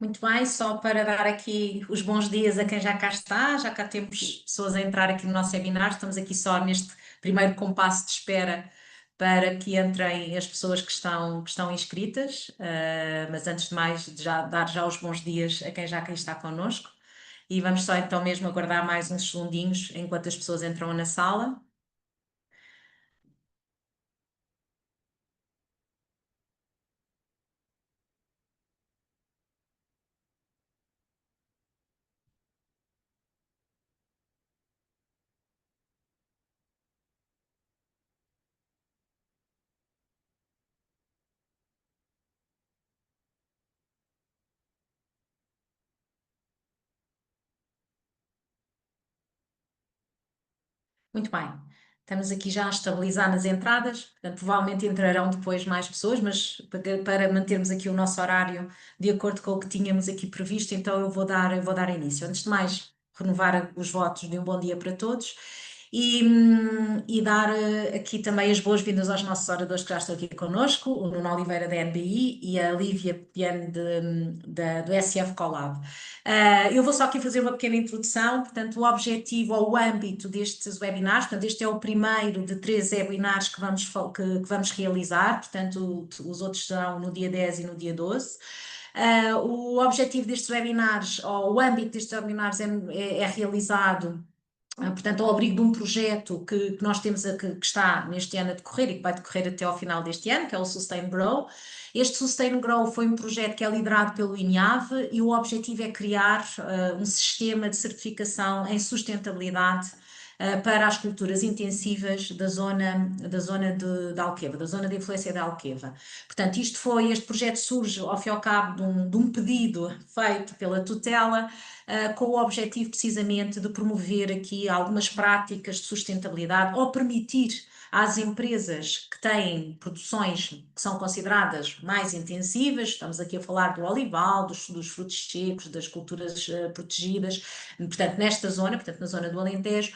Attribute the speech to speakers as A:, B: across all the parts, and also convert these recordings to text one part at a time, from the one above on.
A: Muito bem, só para dar aqui os bons dias a quem já cá está, já cá temos pessoas a entrar aqui no nosso webinar, estamos aqui só neste primeiro compasso de espera para que entrem as pessoas que estão inscritas, mas antes de mais, dar já os bons dias a quem já aqui está connosco e vamos só então mesmo aguardar mais uns segundinhos enquanto as pessoas entram na sala. Muito bem, estamos aqui já a estabilizar nas entradas, portanto, provavelmente entrarão depois mais pessoas, mas para mantermos aqui o nosso horário de acordo com o que tínhamos aqui previsto, então eu vou dar início. Antes de mais, renovar os votos de um bom dia para todos e dar aqui também as boas-vindas aos nossos oradores que já estão aqui connosco, o Nuno Oliveira da NBI e a Lívia Piano do SF Collab. Eu vou só aqui fazer uma pequena introdução, portanto, o objetivo ou o âmbito destes webinars, portanto, este é o primeiro de 3 webinars que vamos realizar, portanto, os outros serão no dia 10 e no dia 12. O objetivo destes webinars, ou o âmbito destes webinars é realizado portanto, ao abrigo de um projeto que nós temos, que está neste ano a decorrer e que vai decorrer até ao final deste ano, que é o Sustain Grow. Este Sustain Grow foi um projeto que é liderado pelo INIAV e o objetivo é criar um sistema de certificação em sustentabilidade para as culturas intensivas da Alqueva, da zona de influência da Alqueva. Portanto, este projeto surge ao fim e ao cabo de um pedido feito pela tutela, com o objetivo precisamente de promover aqui algumas práticas de sustentabilidade ou permitir às empresas que têm produções que são consideradas mais intensivas, estamos aqui a falar do olival, dos frutos secos, das culturas protegidas, portanto, nesta zona, portanto, na zona do Alentejo,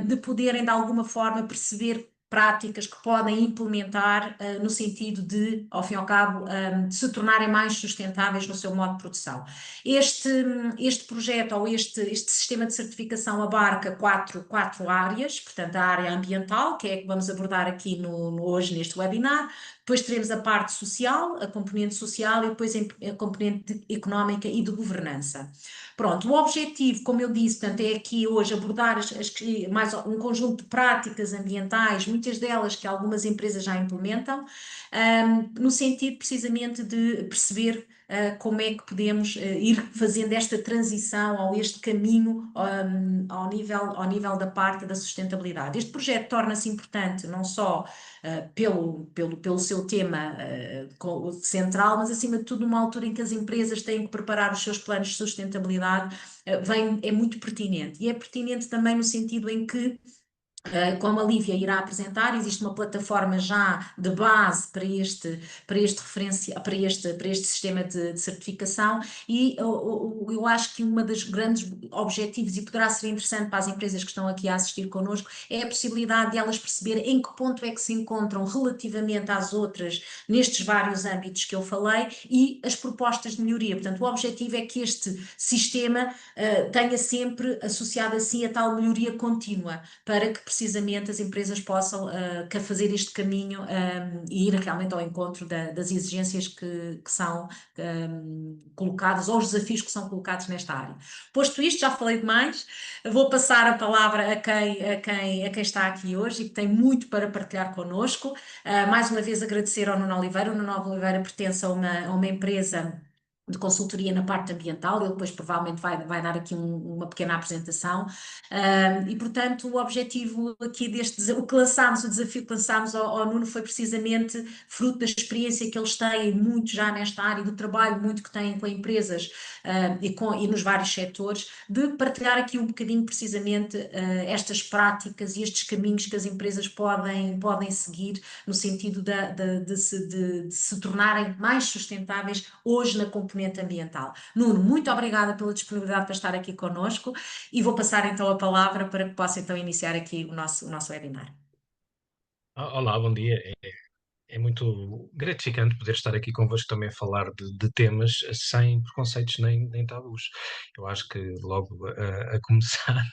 A: de poderem de alguma forma perceber práticas que podem implementar no sentido de, ao fim e ao cabo, de se tornarem mais sustentáveis no seu modo de produção. Este, este projeto ou este sistema de certificação abarca quatro áreas, portanto, a área ambiental, que é a que vamos abordar aqui hoje neste webinar, depois teremos a parte social, a componente social e depois a componente económica e de governança. Pronto, o objetivo, como eu disse, portanto, é aqui hoje abordar mais um conjunto de práticas ambientais, muitas delas que algumas empresas já implementam, no sentido precisamente de perceber como é que podemos ir fazendo esta transição ou este caminho ao nível da parte da sustentabilidade. Este projeto torna-se importante não só pelo seu tema central, mas acima de tudo numa altura em que as empresas têm que preparar os seus planos de sustentabilidade, é muito pertinente. E é pertinente também no sentido em que como a Lívia irá apresentar, existe uma plataforma já de base para este sistema de certificação e eu acho que uma das grandes objetivos e poderá ser interessante para as empresas que estão aqui a assistir connosco é a possibilidade de elas perceberem em que ponto é que se encontram relativamente às outras nestes vários âmbitos que eu falei e as propostas de melhoria. Portanto, o objetivo é que este sistema tenha sempre associado assim a tal melhoria contínua para que precisamente as empresas possam fazer este caminho e ir realmente ao encontro das exigências que são colocadas ou os desafios que são colocados nesta área. Posto isto, já falei demais, vou passar a palavra a quem está aqui hoje e que tem muito para partilhar connosco. Mais uma vez agradecer ao Nuno Oliveira. O Nuno Oliveira pertence a uma empresa de consultoria na parte ambiental, ele depois provavelmente vai dar aqui uma pequena apresentação, e portanto o objetivo aqui o que lançámos, o desafio que lançámos ao Nuno foi precisamente fruto da experiência que eles têm muito já nesta área, do trabalho muito que têm com empresas e nos vários setores, de partilhar aqui um bocadinho precisamente estas práticas e estes caminhos que as empresas podem seguir no sentido de se tornarem mais sustentáveis hoje na componente ambiental. Nuno, muito obrigada pela disponibilidade para estar aqui connosco e vou passar então a palavra para que possa então iniciar aqui o nosso webinar.
B: Olá, bom dia. É muito gratificante poder estar aqui convosco também a falar de temas sem preconceitos nem tabus. Eu acho que logo a começar,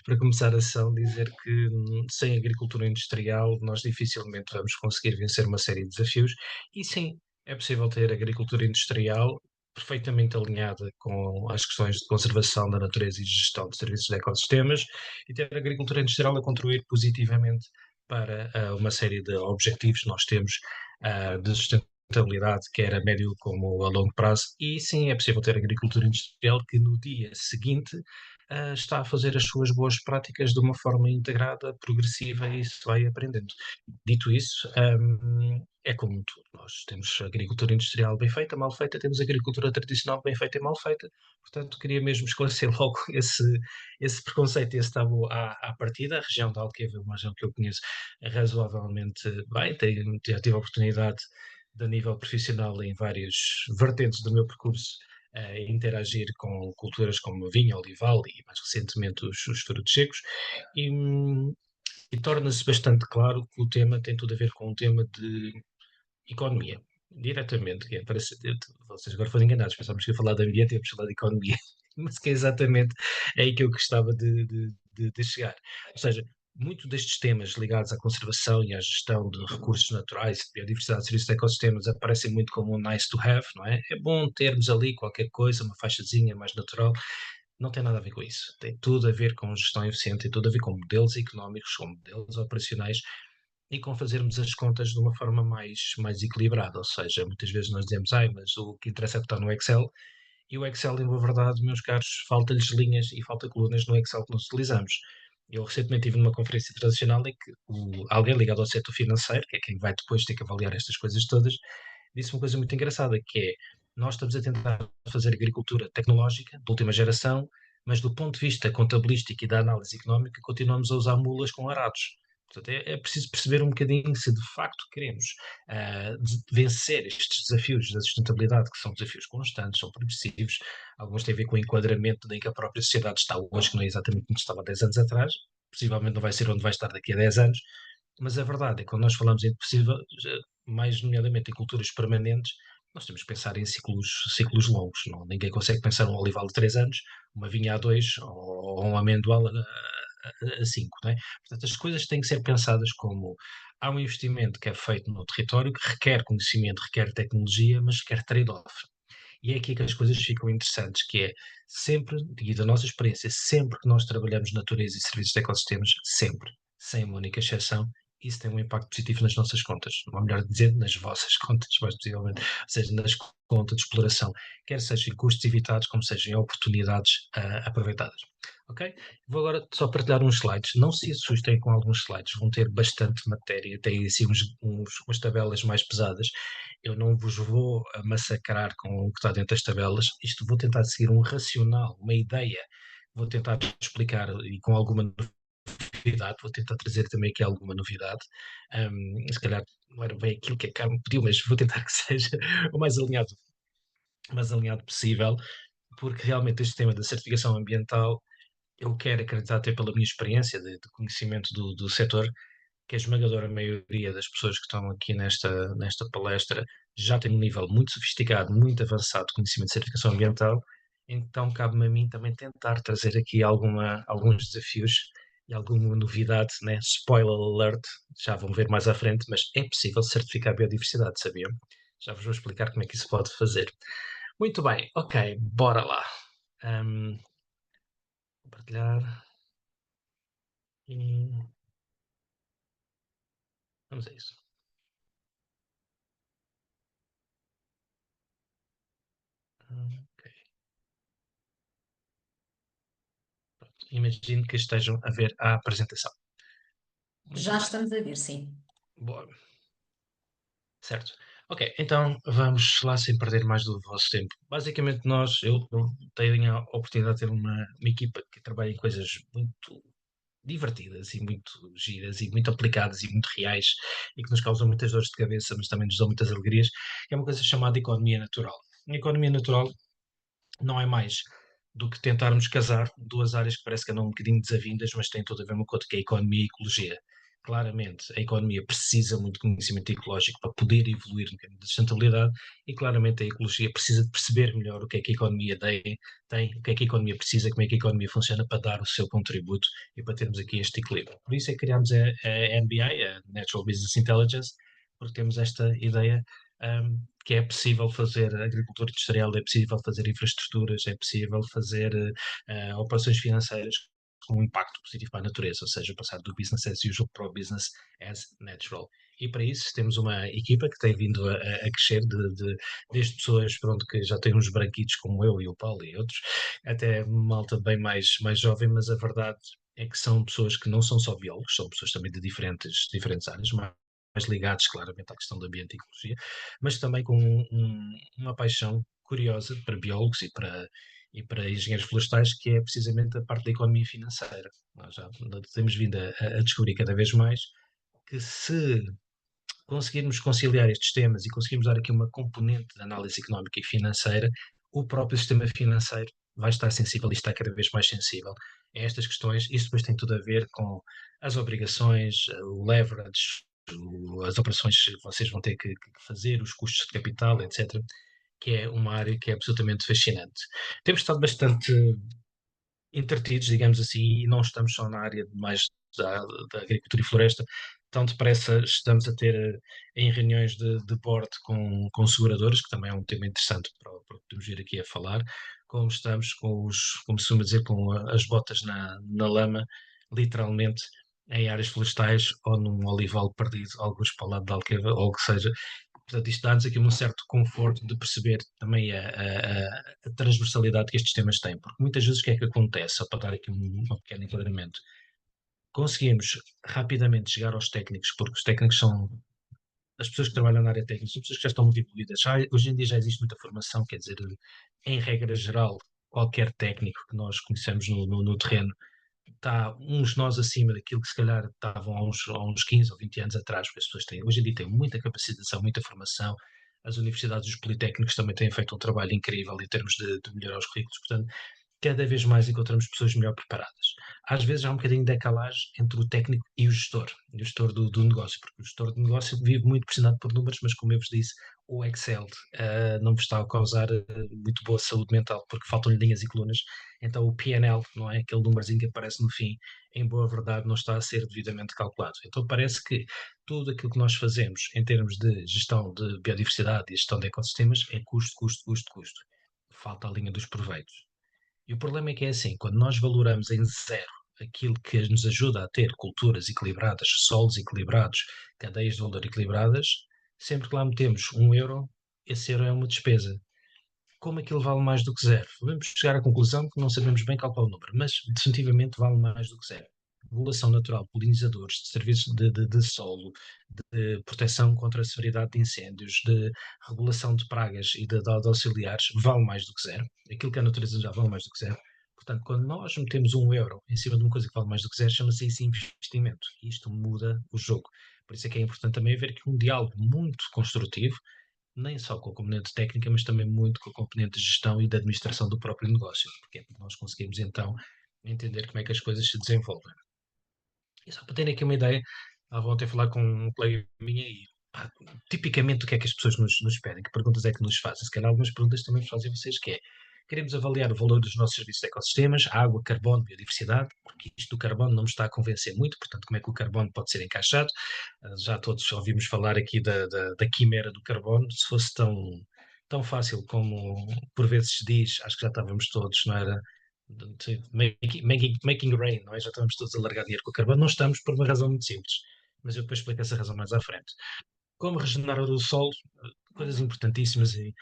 B: para começar a sessão, dizer que sem agricultura industrial nós dificilmente vamos conseguir vencer uma série de desafios. E sim, é possível ter agricultura industrial perfeitamente alinhada com as questões de conservação da natureza e gestão de serviços de ecossistemas, e ter agricultura industrial a contribuir positivamente para uma série de objetivos que nós temos de sustentabilidade, quer a médio como a longo prazo. E sim, é possível ter agricultura industrial que no dia seguinte está a fazer as suas boas práticas de uma forma integrada, progressiva, e se vai aprendendo. Dito isso, é como tudo. Nós temos agricultura industrial bem feita, mal feita, temos agricultura tradicional bem feita e mal feita. Portanto, queria mesmo esclarecer logo esse preconceito, esse tabu à partida. A região de Alqueva é uma região que eu conheço razoavelmente bem, já tive a oportunidade de, a nível profissional, em várias vertentes do meu percurso, interagir com culturas como a vinha, olival e, mais recentemente, os frutos secos, e, e torna-se bastante claro que o tema tem tudo a ver com um tema de economia, diretamente, que é, parece, vocês agora foram enganados, pensávamos que ia falar de ambiente e íamos falar de economia, mas que é exatamente aí que eu gostava de chegar. Ou seja, muito destes temas ligados à conservação e à gestão de recursos naturais, de biodiversidade, serviços de ecossistemas, aparecem muito como um nice to have, não é? É bom termos ali qualquer coisa, uma faixazinha mais natural. Não tem nada a ver com isso. Tem tudo a ver com gestão eficiente, tem tudo a ver com modelos económicos, com modelos operacionais e com fazermos as contas de uma forma mais equilibrada. Ou seja, muitas vezes nós dizemos, ai, mas o que interessa é que está no Excel, e o Excel, em boa verdade, meus caros, falta-lhes linhas e falta colunas no Excel que nós utilizamos. Eu recentemente estive numa conferência internacional em que alguém ligado ao setor financeiro, que é quem vai depois ter que avaliar estas coisas todas, disse uma coisa muito engraçada, que é, nós estamos a tentar fazer agricultura tecnológica, de última geração, mas do ponto de vista contabilístico e da análise económica, continuamos a usar mulas com arados. Portanto, é preciso perceber um bocadinho se de facto queremos vencer estes desafios da sustentabilidade, que são desafios constantes, são progressivos. Alguns têm a ver com o enquadramento em que a própria sociedade está hoje, que não é exatamente como estava há 10 anos atrás, possivelmente não vai ser onde vai estar daqui a 10 anos, mas a verdade é que quando nós falamos em possível, mais nomeadamente em culturas permanentes, nós temos que pensar em ciclos longos. Não? Ninguém consegue pensar um olival de 3 anos, uma vinha a 2 ou um amendoal a 5. Não é? Portanto, as coisas têm que ser pensadas como há um investimento que é feito no território que requer conhecimento, requer tecnologia, mas requer trade-off. E é aqui que as coisas ficam interessantes, que é sempre, e da nossa experiência, sempre que nós trabalhamos natureza e serviços de ecossistemas, sempre, sem uma única exceção, isso tem um impacto positivo nas nossas contas, ou melhor dizendo, nas vossas contas, mais possivelmente, ou seja, nas contas de exploração, quer sejam em custos evitados, como sejam em oportunidades aproveitadas. Ok? Vou agora só partilhar uns slides. Não se assustem com alguns slides, vão ter bastante matéria, têm assim umas tabelas mais pesadas. Eu não vos vou massacrar com o que está dentro das tabelas. Isto vou tentar seguir um racional, uma ideia. Vou tentar explicar e com alguma novidade. Vou tentar trazer também aqui alguma novidade. Se calhar não era bem aquilo que a Carmen pediu, mas vou tentar que seja o mais alinhado possível, porque realmente este tema da certificação ambiental, eu quero acreditar, até pela minha experiência de conhecimento do setor, que a esmagadora maioria das pessoas que estão aqui nesta palestra já tem um nível muito sofisticado, muito avançado de conhecimento de certificação ambiental, então cabe-me a mim também tentar trazer aqui alguns desafios e alguma novidade, né? Spoiler alert, já vão ver mais à frente, mas é possível certificar a biodiversidade, sabiam? Já vos vou explicar como é que isso pode fazer. Muito bem, ok, bora lá. Um, Compartilhar e vamos a isso. Ok. Imagino que estejam a ver a apresentação. Muito
A: Já
B: bem.
A: estamos a ver, sim.
B: Boa. Certo. Ok, então vamos lá sem perder mais do vosso tempo. Basicamente eu tenho a oportunidade de ter uma equipa que trabalha em coisas muito divertidas e muito giras e muito aplicadas e muito reais e que nos causam muitas dores de cabeça, mas também nos dão muitas alegrias, que é uma coisa chamada economia natural. A economia natural não é mais do que tentarmos casar duas áreas que parece que andam um bocadinho desavindas, mas têm tudo a ver uma coisa, que é a economia e a ecologia. claramente a economia precisa muito de conhecimento ecológico para poder evoluir no caminho da sustentabilidade e claramente a ecologia precisa de perceber melhor o que é que a economia tem, o que é que a economia precisa, como é que a economia funciona para dar o seu contributo e para termos aqui este equilíbrio. Por isso é que criámos a NBI, a Natural Business Intelligence, porque temos esta ideia que é possível fazer agricultura industrial, é possível fazer infraestruturas, é possível fazer operações financeiras com um impacto positivo para a natureza, ou seja, passar do business as usual para o business as natural. E para isso temos uma equipa que tem vindo a crescer desde pessoas pronto, que já têm uns branquitos como eu e o Paulo e outros, até malta bem mais jovem, mas a verdade é que são pessoas que não são só biólogos, são pessoas também de diferentes áreas, mais ligados claramente à questão do ambiente e ecologia, mas também com uma paixão curiosa para biólogos e para engenheiros florestais, que é precisamente a parte da economia financeira. Nós já temos vindo a descobrir cada vez mais que se conseguirmos conciliar estes temas e conseguirmos dar aqui uma componente de análise económica e financeira, o próprio sistema financeiro vai estar sensível e está cada vez mais sensível a estas questões. Isso depois tem tudo a ver com as obrigações, o leverage, as operações que vocês vão ter que fazer, os custos de capital, etc., que é uma área que é absolutamente fascinante. Temos estado bastante entretidos, digamos assim, e não estamos só na área mais da agricultura e floresta, tão depressa estamos a ter em reuniões de board com seguradoras, que também é um tema interessante para o que podemos vir aqui a falar, como estamos como se costuma dizer, com as botas na lama, literalmente, em áreas florestais ou num olival perdido, alguns para o lado de Alqueva, ou o que seja. Portanto, isto dá-nos aqui um certo conforto de perceber também a transversalidade que estes temas têm, porque muitas vezes o que é que acontece, só para dar aqui um pequeno enquadramento, conseguimos rapidamente chegar aos técnicos, porque os técnicos são as pessoas que trabalham na área técnica, são pessoas que já estão muito evoluídas. Hoje em dia já existe muita formação, quer dizer, em regra geral, qualquer técnico que nós conhecemos no terreno está uns nós acima daquilo que se calhar estavam há uns 15 ou 20 anos atrás, porque as pessoas têm, hoje em dia têm muita capacitação, muita formação, as universidades e os politécnicos também têm feito um trabalho incrível em termos de melhorar os currículos, portanto, cada vez mais encontramos pessoas melhor preparadas. Às vezes há um bocadinho de decalagem entre o técnico e o gestor do negócio, porque o gestor de negócio vive muito pressionado por números, mas como eu vos disse, o Excel não vos está a causar muito boa saúde mental, porque faltam-lhe linhas e colunas, então o P&L, não é aquele númerozinho que aparece no fim, em boa verdade não está a ser devidamente calculado. Então parece que tudo aquilo que nós fazemos em termos de gestão de biodiversidade e gestão de ecossistemas é custo, custo, custo, custo. Falta a linha dos proveitos. E o problema é que é assim, quando nós valoramos em zero aquilo que nos ajuda a ter culturas equilibradas, solos equilibrados, cadeias de valor equilibradas, sempre que lá metemos 1 euro, esse euro é uma despesa. Como aquilo vale mais do que zero? Vamos chegar à conclusão que não sabemos bem calcular o número, mas definitivamente vale mais do que zero. Regulação natural, polinizadores, de serviços de solo, de proteção contra a severidade de incêndios, de regulação de pragas e de auxiliares, vale mais do que zero. Aquilo que a natureza já vale mais do que zero. Portanto, quando nós metemos 1 euro em cima de uma coisa que vale mais do que zero, chama-se isso investimento. E isto muda o jogo. Por isso é que é importante também haver aqui um diálogo muito construtivo, nem só com a componente técnica, mas também muito com a componente de gestão e de administração do próprio negócio, porque é para nós conseguirmos então entender como é que as coisas se desenvolvem. E só para terem aqui uma ideia, estava ontem a falar com um colega minha e pá, tipicamente o que é que as pessoas nos pedem, que perguntas é que nos fazem? Se calhar algumas perguntas também vos fazem vocês, que é, queremos avaliar o valor dos nossos serviços de ecossistemas, água, carbono, biodiversidade, porque isto do carbono não me está a convencer muito, portanto, como é que o carbono pode ser encaixado? Já todos ouvimos falar aqui da quimera do carbono, se fosse tão fácil como por vezes se diz, acho que já estávamos todos, não era? Making rain, não é? Já estamos todos a largar dinheiro com o carbono. Não estamos por uma razão muito simples, mas eu depois explico essa razão mais à frente. Como regenerar o solo, coisas
A: Uhum.
B: importantíssimas. E,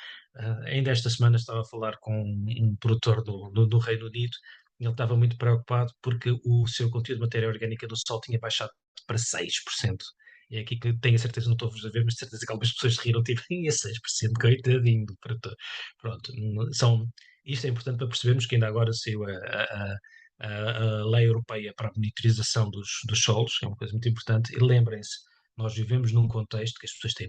B: ainda esta semana estava a falar com um produtor do Reino Unido e ele estava muito preocupado porque o seu conteúdo de matéria orgânica do solo tinha baixado para 6%. E é aqui que tenho a certeza, não estou-vos a ver, mas certeza que algumas pessoas se riram, tipo, e 6%, coitadinho. Pronto, isto é importante para percebermos que ainda agora saiu a lei europeia para a monitorização dos solos, que é uma coisa muito importante, e lembrem-se, nós vivemos num contexto que as pessoas têm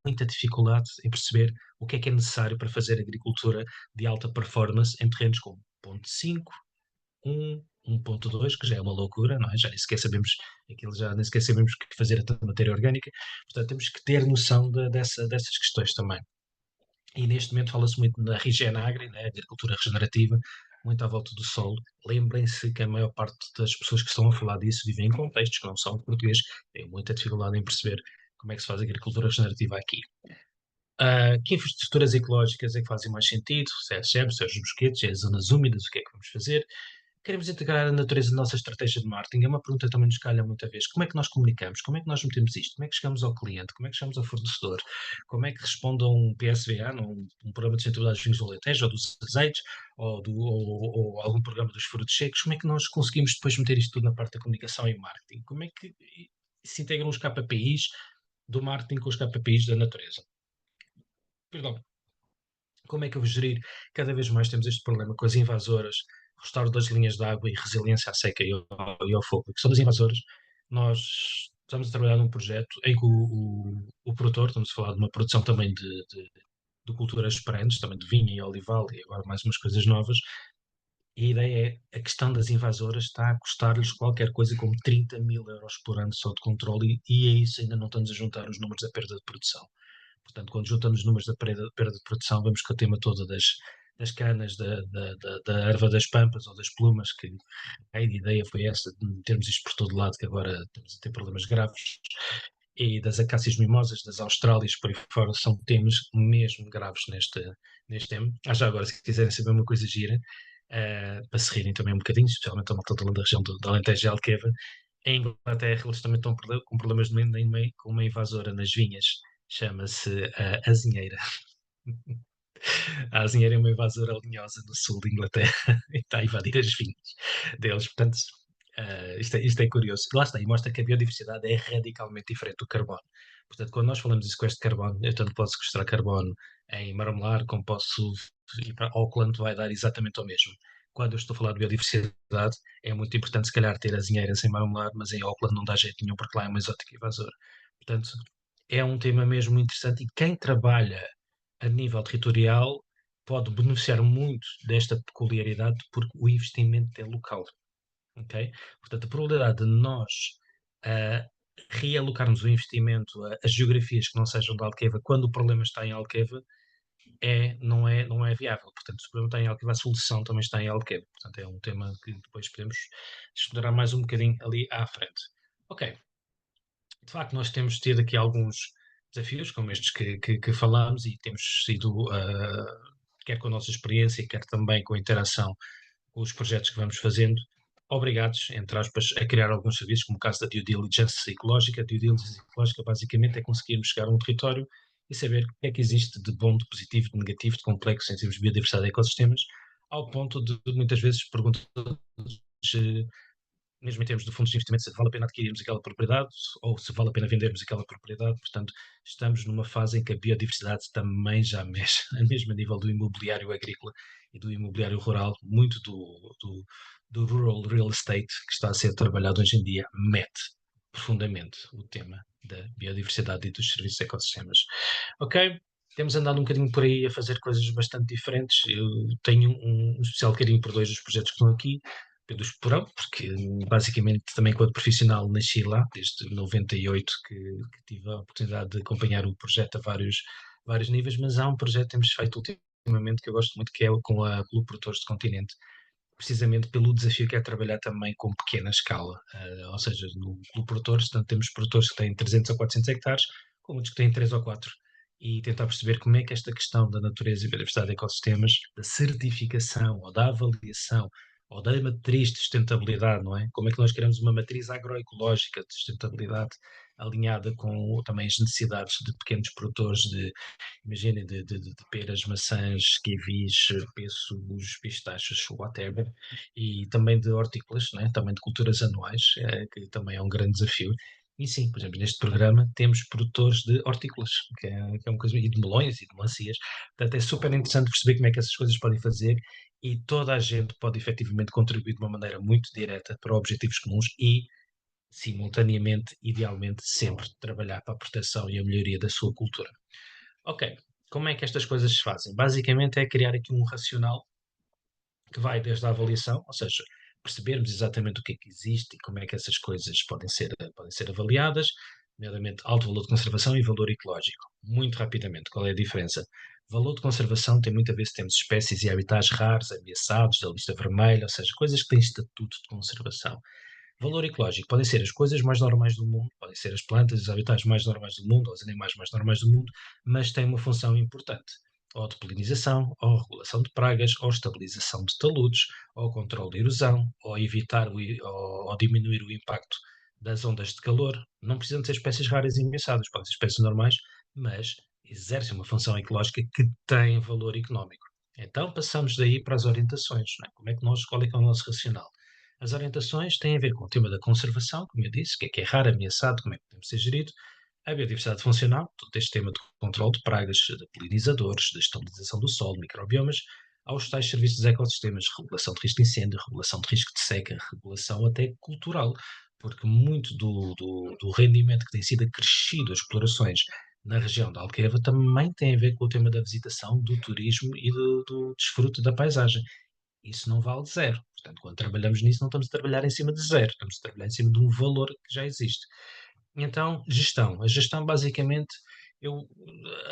B: muita dificuldade em perceber o que é necessário para fazer agricultura de alta performance em terrenos como 0,5, 1, 1.2, que já é uma loucura, não é? Já nem sequer sabemos aquilo, já nem sequer sabemos o que fazer a tanta matéria orgânica, portanto temos que ter noção dessas questões também. E neste momento fala-se muito na Regenagri, né, agricultura regenerativa, muito à volta do solo. Lembrem-se que a maior parte das pessoas que estão a falar disso vivem em contextos que não são português, têm muita dificuldade em perceber como é que se faz agricultura regenerativa aqui. Que infraestruturas ecológicas é que fazem mais sentido? Se é as SEBs, se é os bosquetes, se é as zonas úmidas, o que é que vamos fazer? Queremos integrar a natureza na nossa estratégia de marketing? É uma pergunta que também nos calha muita vez. Como é que nós comunicamos? Como é que nós metemos isto? Como é que chegamos ao cliente? Como é que chegamos ao fornecedor? Como é que responde a um PSVA, um programa de sustentabilidade dos vinhos do Alentejo, ou dos azeites, ou algum programa dos frutos secos? Como é que nós conseguimos depois meter isto tudo na parte da comunicação e marketing? Como é que se integram os KPIs do marketing com os KPIs da natureza? Perdão. Como é que eu vou gerir? Cada vez mais temos este problema com as invasoras, restauro das linhas de água e resiliência à seca e ao fogo, que são das invasoras. Nós estamos a trabalhar num projeto em que o produtor, estamos a falar de uma produção também de culturas perenes, também de vinho e olival e agora mais umas coisas novas. E a ideia é, a questão das invasoras está a custar-lhes qualquer coisa como 30 mil euros por ano só de controle e a isso ainda não estamos a juntar os números da perda de produção. Portanto, quando juntamos os números da perda de produção, vemos que o tema todo das canas, da erva das pampas ou das plumas, que a ideia foi essa, de metermos isto por todo lado, que agora estamos a ter problemas graves, e das acácias mimosas, das austrálias, por aí fora, são temas mesmo graves neste tema. Já agora, se quiserem saber uma coisa gira, para se rirem também um bocadinho, especialmente a malta da região do Alentejo e Alqueva, em Inglaterra eles também estão com problemas com uma invasora nas vinhas, chama-se a azinheira. A azinheira é uma invasora linhosa no sul de Inglaterra e está a invadir as vinhas deles. Portanto, isto é curioso. Lá está, e mostra que a biodiversidade é radicalmente diferente do carbono. Portanto, quando nós falamos de sequestro de carbono, eu tanto posso sequestrar carbono em Marmelar, como posso ir para Auckland, vai dar exatamente o mesmo. Quando eu estou a falar de biodiversidade, é muito importante, se calhar, ter azinheiras em Marmelar, mas em Auckland não dá jeito nenhum, porque lá é uma exótica invasora. Portanto, é um tema mesmo interessante e quem trabalha a nível territorial pode beneficiar muito desta peculiaridade porque o investimento é local, ok? Portanto, a probabilidade de nós ah, realocarmos o investimento a geografias que não sejam de Alqueva quando o problema está em Alqueva não é viável. Portanto, se o problema está em Alqueva, a solução também está em Alqueva. Portanto, é um tema que depois podemos explorar mais um bocadinho ali à frente. Ok, de facto, nós temos tido aqui alguns desafios, como estes que falámos, e temos sido, quer com a nossa experiência, quer também com a interação com os projetos que vamos fazendo, obrigados, entre aspas, a criar alguns serviços, como o caso da due diligence ecológica. A due diligence ecológica, basicamente, é conseguirmos chegar a um território e saber o que é que existe de bom, de positivo, de negativo, de complexo em termos de biodiversidade e ecossistemas, ao ponto de muitas vezes perguntar mesmo em termos de fundos de investimento, se vale a pena adquirirmos aquela propriedade ou se vale a pena vendermos aquela propriedade. Portanto, estamos numa fase em que a biodiversidade também já mexe, mesmo a nível do imobiliário agrícola e do imobiliário rural, muito do rural real estate que está a ser trabalhado hoje em dia, mete profundamente o tema da biodiversidade e dos serviços de ecossistemas. Ok, temos andado um bocadinho por aí a fazer coisas bastante diferentes. Eu tenho um especial carinho por dois dos projetos que estão aqui. Pedro Esporão, porque basicamente também enquanto profissional nasci lá, desde 98 que tive a oportunidade de acompanhar o projeto a vários níveis, mas há um projeto que temos feito ultimamente que eu gosto muito, que é com a Clube Produtores do Continente, precisamente pelo desafio que é trabalhar também com pequena escala, ou seja, no Clube Produtores, tanto temos produtores que têm 300 a 400 hectares, como outros que têm 3 ou 4, e tentar perceber como é que esta questão da natureza e biodiversidade de ecossistemas, da certificação ou da avaliação ou da matriz de sustentabilidade, não é? Como é que nós criamos uma matriz agroecológica de sustentabilidade alinhada com também as necessidades de pequenos produtores imaginem, de peras, maçãs, kiwis, pêssegos, pistachos, whatever, e também de hortícolas, né? Também de culturas anuais, que também é um grande desafio. E sim, por exemplo, neste programa temos produtores de hortícolas, que é uma coisa, e de melões e de melancias. Portanto, é super interessante perceber como é que essas coisas podem fazer e toda a gente pode efetivamente contribuir de uma maneira muito direta para objetivos comuns e, simultaneamente, idealmente, sempre trabalhar para a proteção e a melhoria da sua cultura. Ok, como é que estas coisas se fazem? Basicamente é criar aqui um racional que vai desde a avaliação, ou seja, percebermos exatamente o que é que existe e como é que essas coisas podem ser avaliadas, nomeadamente alto valor de conservação e valor ecológico. Muito rapidamente, qual é a diferença? Valor de conservação tem muito a ver se temos espécies e habitats raros, ameaçados, da lista vermelha, ou seja, coisas que têm estatuto de conservação. Valor ecológico podem ser as coisas mais normais do mundo, podem ser as plantas e os habitats mais normais do mundo, ou os animais mais normais do mundo, mas têm uma função importante, ou de polinização, ou regulação de pragas, ou estabilização de taludes, ou controle de erosão, ou evitar ou diminuir o impacto das ondas de calor. Não precisam de ser espécies raras e ameaçadas, podem ser espécies normais, mas exercem uma função ecológica que tem valor económico. Então passamos daí para as orientações, não é? Como é que qual é que é o nosso racional? As orientações têm a ver com o tema da conservação, como eu disse, o que é raro, ameaçado, como é que podemos ser gerido, a biodiversidade funcional, todo este tema de controle de pragas, de polinizadores, de estabilização do solo, microbiomas, aos tais serviços dos ecossistemas, regulação de risco de incêndio, regulação de risco de seca, regulação até cultural, porque muito do rendimento que tem sido acrescido as explorações na região da Alqueva também tem a ver com o tema da visitação, do turismo e do desfrute da paisagem. Isso não vale zero. Portanto, quando trabalhamos nisso, não estamos a trabalhar em cima de zero, estamos a trabalhar em cima de um valor que já existe. Então, gestão. A gestão, basicamente, eu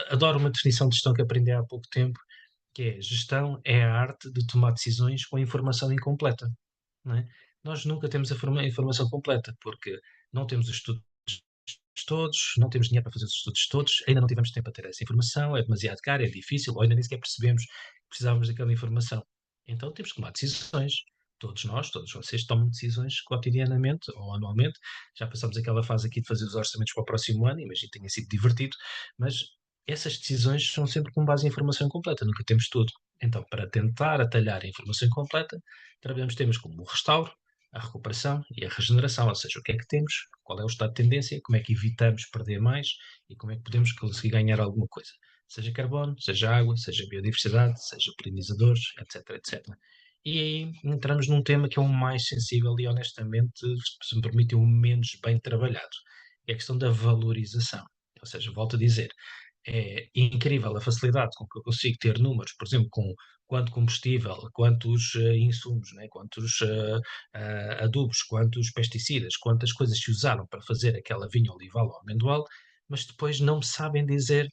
B: adoro uma definição de gestão que aprendi há pouco tempo, que é: gestão é a arte de tomar decisões com a informação incompleta, não é? Nós nunca temos a informação completa, porque não temos os estudos todos, não temos dinheiro para fazer os estudos todos, ainda não tivemos tempo para ter essa informação, é demasiado caro, é difícil, ou ainda nem sequer percebemos que precisávamos daquela informação. Então temos que tomar decisões. Todos nós, todos vocês tomam decisões cotidianamente ou anualmente. Já passamos aquela fase aqui de fazer os orçamentos para o próximo ano, imagino que tenha sido divertido, mas essas decisões são sempre com base em informação incompleta, nunca temos tudo. Então, para tentar atalhar a informação incompleta, trabalhamos temas como o restauro, a recuperação e a regeneração, ou seja, o que é que temos, qual é o estado de tendência, como é que evitamos perder mais e como é que podemos conseguir ganhar alguma coisa, seja carbono, seja água, seja biodiversidade, seja polinizadores, etc, etc. E aí entramos num tema que é o mais sensível e, honestamente, se me permitem, o menos bem trabalhado, que é a questão da valorização. Ou seja, volto a dizer, é incrível a facilidade com que eu consigo ter números, por exemplo, com quanto combustível, quantos insumos, né, quantos adubos, quantos pesticidas, quantas coisas se usaram para fazer aquela vinha olival ou amendoal, mas depois não me sabem dizer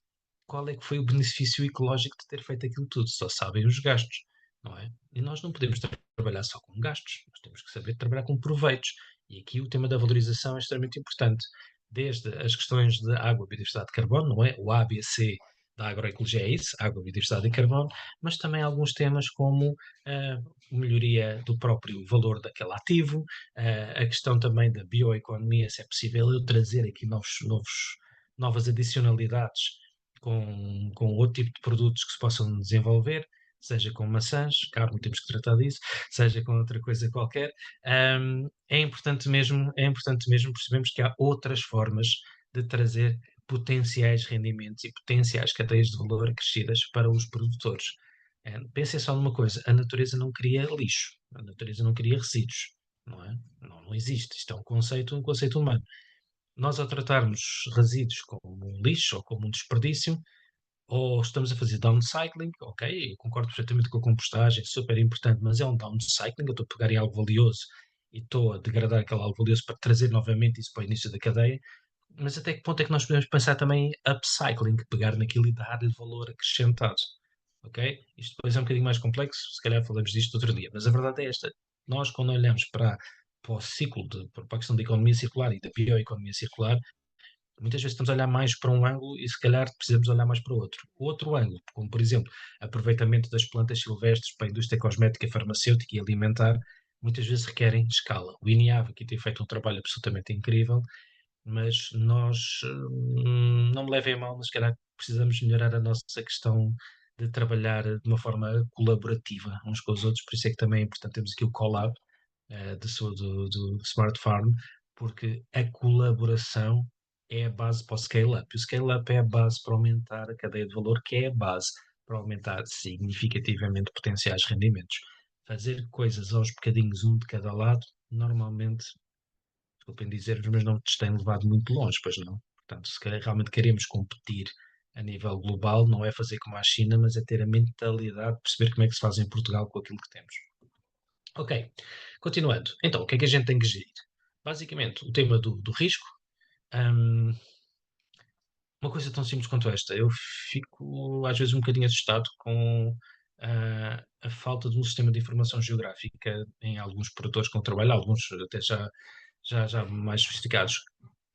B: qual é que foi o benefício ecológico de ter feito aquilo tudo, só sabem os gastos, não é? E nós não podemos trabalhar só com gastos, nós temos que saber trabalhar com proveitos. E aqui o tema da valorização é extremamente importante, desde as questões de água, biodiversidade de carbono, não é? O ABC da agroecologia é isso, água, biodiversidade e carbono, mas também alguns temas como a melhoria do próprio valor daquele ativo, a questão também da bioeconomia, se é possível eu trazer aqui novas adicionalidades com outro tipo de produtos que se possam desenvolver, seja com maçãs, carne, temos que tratar disso, seja com outra coisa qualquer. É importante mesmo percebermos que há outras formas de trazer potenciais rendimentos e potenciais cadeias de valor acrescidas para os produtores. Pensem só numa coisa: a natureza não cria lixo, a natureza não cria resíduos, não é? Não, não existe. Isto é um conceito humano. Nós, ao tratarmos resíduos como um lixo ou como um desperdício, ou estamos a fazer downcycling, ok, eu concordo perfeitamente com a compostagem, super importante, mas é um downcycling, eu estou a pegar em algo valioso e estou a degradar aquele algo valioso para trazer novamente isso para o início da cadeia, mas até que ponto é que nós podemos pensar também em upcycling, pegar naquilo e dar-lhe valor acrescentado, ok? Isto depois é um bocadinho mais complexo, se calhar falamos disto outro dia, mas a verdade é esta: nós, quando olhamos para o ciclo, para a questão da economia circular e da bioeconomia circular, muitas vezes estamos a olhar mais para um ângulo e se calhar precisamos olhar mais para outro. Outro ângulo, como por exemplo, aproveitamento das plantas silvestres para a indústria cosmética, farmacêutica e alimentar, muitas vezes requerem escala. O INIAV aqui tem feito um trabalho absolutamente incrível, mas nós, não me levem a mal, mas se calhar precisamos melhorar a nossa questão de trabalhar de uma forma colaborativa uns com os outros, por isso é que também é importante termos aqui o collab, do Smart Farm, porque a colaboração é a base para o scale-up. E o scale-up é a base para aumentar a cadeia de valor, que é a base para aumentar significativamente potenciais rendimentos. Fazer coisas aos bocadinhos, um de cada lado, normalmente, desculpem dizer-vos, mas não te tem levado muito longe, pois não? Portanto, se realmente queremos competir a nível global, não é fazer como a China, mas é ter a mentalidade de perceber como é que se faz em Portugal com aquilo que temos. Ok, continuando. Então, o que é que a gente tem que gerir? Basicamente, o tema do risco. hum, uma coisa tão simples quanto esta. Eu fico, às vezes, um bocadinho assustado com a falta de um sistema de informação geográfica em alguns produtores com trabalho, alguns até já mais sofisticados.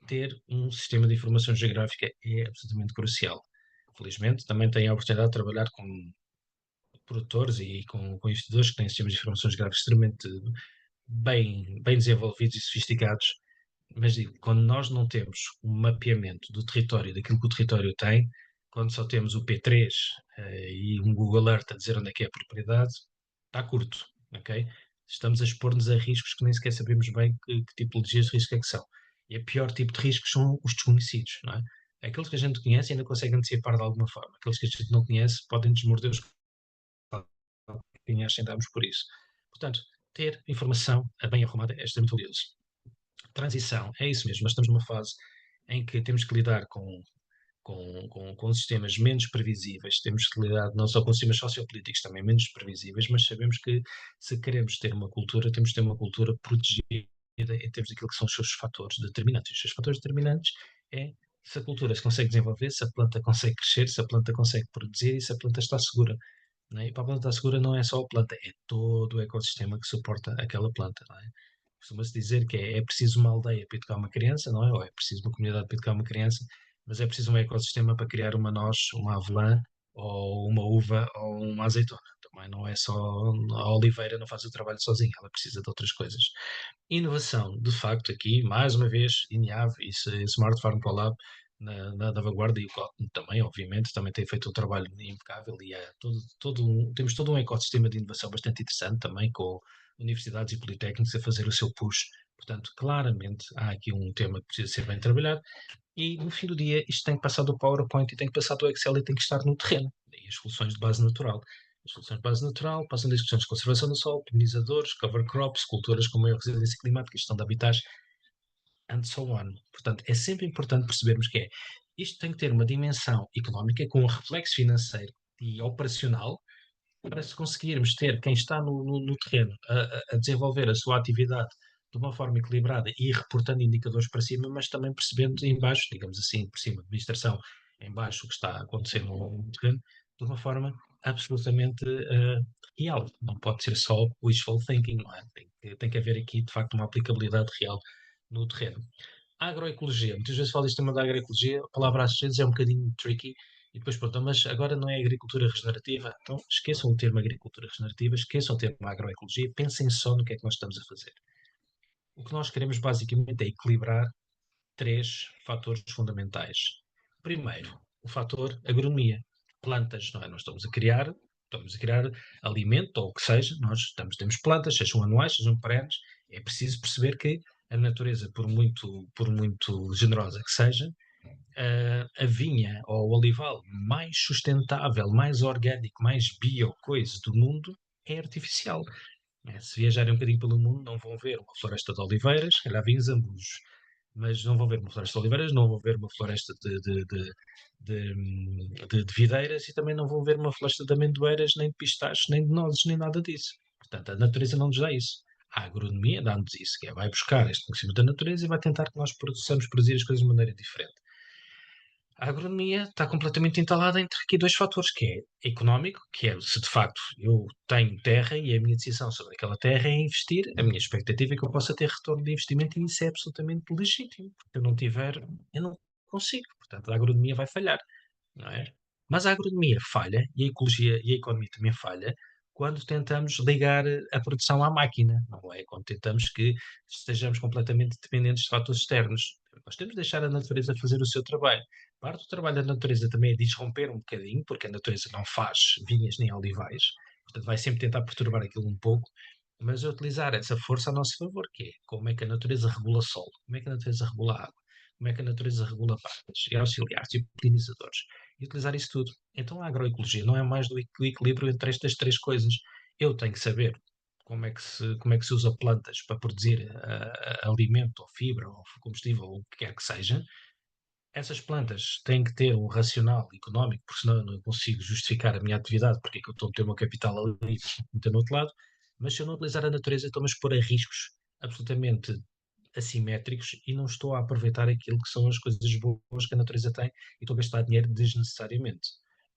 B: Ter um sistema de informação geográfica é absolutamente crucial. Felizmente, também tenho a oportunidade de trabalhar com produtores e com investidores que têm sistemas de informação geográfica extremamente bem desenvolvidos e sofisticados, mas digo, quando nós não temos um mapeamento do território, daquilo que o território tem, quando só temos o P3 e um Google Earth a dizer onde é que é a propriedade, está curto, ok? Estamos a expor-nos a riscos que nem sequer sabemos bem que tipologias de risco é que são. E o pior tipo de riscos são os desconhecidos, não é? Aqueles que a gente conhece ainda conseguem antecipar de alguma forma. Aqueles que a gente não conhece podem desmorder os calcanhares sem darmos por isso. Portanto, ter informação bem arrumada é extremamente valioso. Transição, é isso mesmo. Nós estamos numa fase em que temos que lidar com sistemas menos previsíveis, temos que lidar não só com sistemas sociopolíticos também menos previsíveis, mas sabemos que se queremos ter uma cultura, temos que ter uma cultura protegida em termos daquilo que são os seus fatores determinantes. Os seus fatores determinantes é se a cultura se consegue desenvolver, se a planta consegue crescer, se a planta consegue produzir e se a planta está segura. Não é? E para a planta estar segura não é só a planta, é todo o ecossistema que suporta aquela planta. Não é? Costuma-se dizer que é preciso uma aldeia para educar uma criança, não é? Ou é preciso uma comunidade para educar uma criança, mas é preciso um ecossistema para criar uma noz, uma avelã, ou uma uva, ou uma azeitona. Também não é só a oliveira, não faz o trabalho sozinha, ela precisa de outras coisas. Inovação, de facto, aqui, mais uma vez, INEAV e Smart Farm Collab na vanguarda e o Cotton também, obviamente, também tem feito um trabalho impecável e é temos todo um ecossistema de inovação bastante interessante também, com universidades e politécnicos a fazer o seu push. Portanto, claramente há aqui um tema que precisa ser bem trabalhado e no fim do dia isto tem que passar do PowerPoint e tem que passar do Excel e tem que estar no terreno. Daí as soluções de base natural. As soluções de base natural passam das questões de conservação do solo, polinizadores, cover crops, culturas com maior resiliência climática, gestão de habitats, and so on. Portanto, é sempre importante percebermos que isto tem que ter uma dimensão económica com um reflexo financeiro e operacional para se conseguirmos ter quem está no terreno a desenvolver a sua atividade de uma forma equilibrada e reportando indicadores para cima, mas também percebendo em baixo, digamos assim, por cima, administração, em baixo o que está a acontecer no terreno, de uma forma absolutamente real. Não pode ser só wishful thinking, não é? Tem que haver aqui, de facto, uma aplicabilidade real no terreno. A agroecologia, muitas vezes falo este tema da agroecologia, a palavra às vezes é um bocadinho tricky, e depois pronto, mas agora não é agricultura regenerativa, então esqueçam o termo agricultura regenerativa, esqueçam o termo agroecologia, pensem só no que é que nós estamos a fazer. O que nós queremos basicamente é equilibrar três fatores fundamentais. Primeiro, o fator agronomia, plantas, não é? Nós estamos a criar alimento ou o que seja, temos plantas, sejam anuais, sejam perenes, é preciso perceber que a natureza, por muito generosa que seja, a vinha ou o olival mais sustentável, mais orgânico, mais bio coisa do mundo é artificial. Né? Se viajarem um bocadinho pelo mundo, não vão ver uma floresta de oliveiras, se calhar vinhos zambujos, mas não vão ver uma floresta de oliveiras, não vão ver uma floresta de videiras e também não vão ver uma floresta de amendoeiras, nem de pistachos, nem de nozes, nem nada disso. Portanto, a natureza não nos dá isso. A agronomia dá-nos isso, que é vai buscar este conhecimento da natureza e vai tentar que nós possamos produzir as coisas de maneira diferente. A agronomia está completamente entalada entre aqui dois fatores, que é económico, que é se de facto eu tenho terra e a minha decisão sobre aquela terra é investir, a minha expectativa é que eu possa ter retorno de investimento e isso é absolutamente legítimo. Porque se eu não tiver, eu não consigo. Portanto, a agronomia vai falhar, não é? Mas a agronomia falha e a ecologia e a economia também falha quando tentamos ligar a produção à máquina, não é? Quando tentamos que estejamos completamente dependentes de fatores externos. Nós temos de deixar a natureza fazer o seu trabalho. Parte do trabalho da natureza também é desromper um bocadinho, porque a natureza não faz vinhas nem olivais, portanto vai sempre tentar perturbar aquilo um pouco, mas é utilizar essa força a nosso favor, que é como é que a natureza regula solo, como é que a natureza regula água, como é que a natureza regula pragas e auxiliares e polinizadores, e utilizar isso tudo. Então a agroecologia não é mais do equilíbrio entre estas três coisas. Eu tenho que saber como é que se usa plantas para produzir alimento, ou fibra, ou combustível, ou o que quer que seja. Essas plantas têm que ter um racional económico, porque senão eu não consigo justificar a minha atividade, porque é que eu estou a meter o meu capital ali e meter no outro lado. Mas se eu não utilizar a natureza, estou-me a expor a riscos absolutamente assimétricos e não estou a aproveitar aquilo que são as coisas boas que a natureza tem e estou a gastar dinheiro desnecessariamente.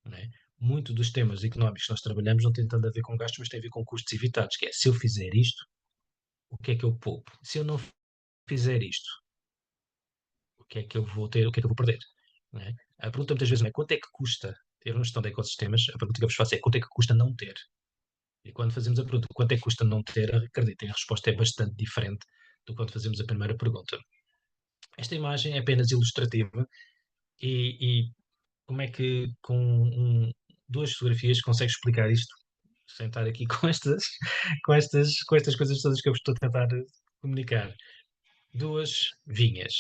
B: Não é? Muito dos temas económicos que nós trabalhamos não tem tanto a ver com gastos, mas tem a ver com custos evitados, que é se eu fizer isto, o que é que eu poupo? Se eu não fizer isto, o que é que eu vou ter, o que é que eu vou perder? Não é? A pergunta muitas vezes não é quanto é que custa ter uma gestão de ecossistemas, a pergunta que eu vos faço é quanto é que custa não ter? E quando fazemos a pergunta quanto é que custa não ter, acreditem, a resposta é bastante diferente do que quando fazemos a primeira pergunta. Esta imagem é apenas ilustrativa e como é que com duas fotografias consegue explicar isto sem estar aqui com estas coisas todas que eu vos estou a tentar comunicar. Duas vinhas,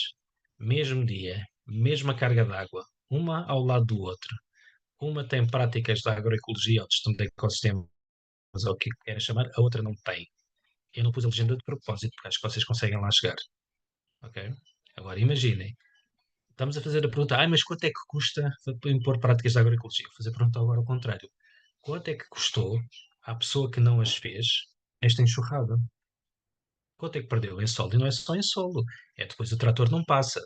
B: mesmo dia, mesma carga d'água, uma ao lado do outro. Uma tem práticas de agroecologia ou de gestão de ecossistemas, ou o que queira chamar, a outra não tem. Eu não pus a legenda de propósito, porque acho que vocês conseguem lá chegar. Ok? Agora imaginem, estamos a fazer a pergunta, mas quanto é que custa impor práticas de agroecologia? Vou fazer a pergunta agora ao contrário. Quanto é que custou à pessoa que não as fez esta enxurrada? Quanto é que perdeu em solo? E não é só em solo, é depois o trator não passa.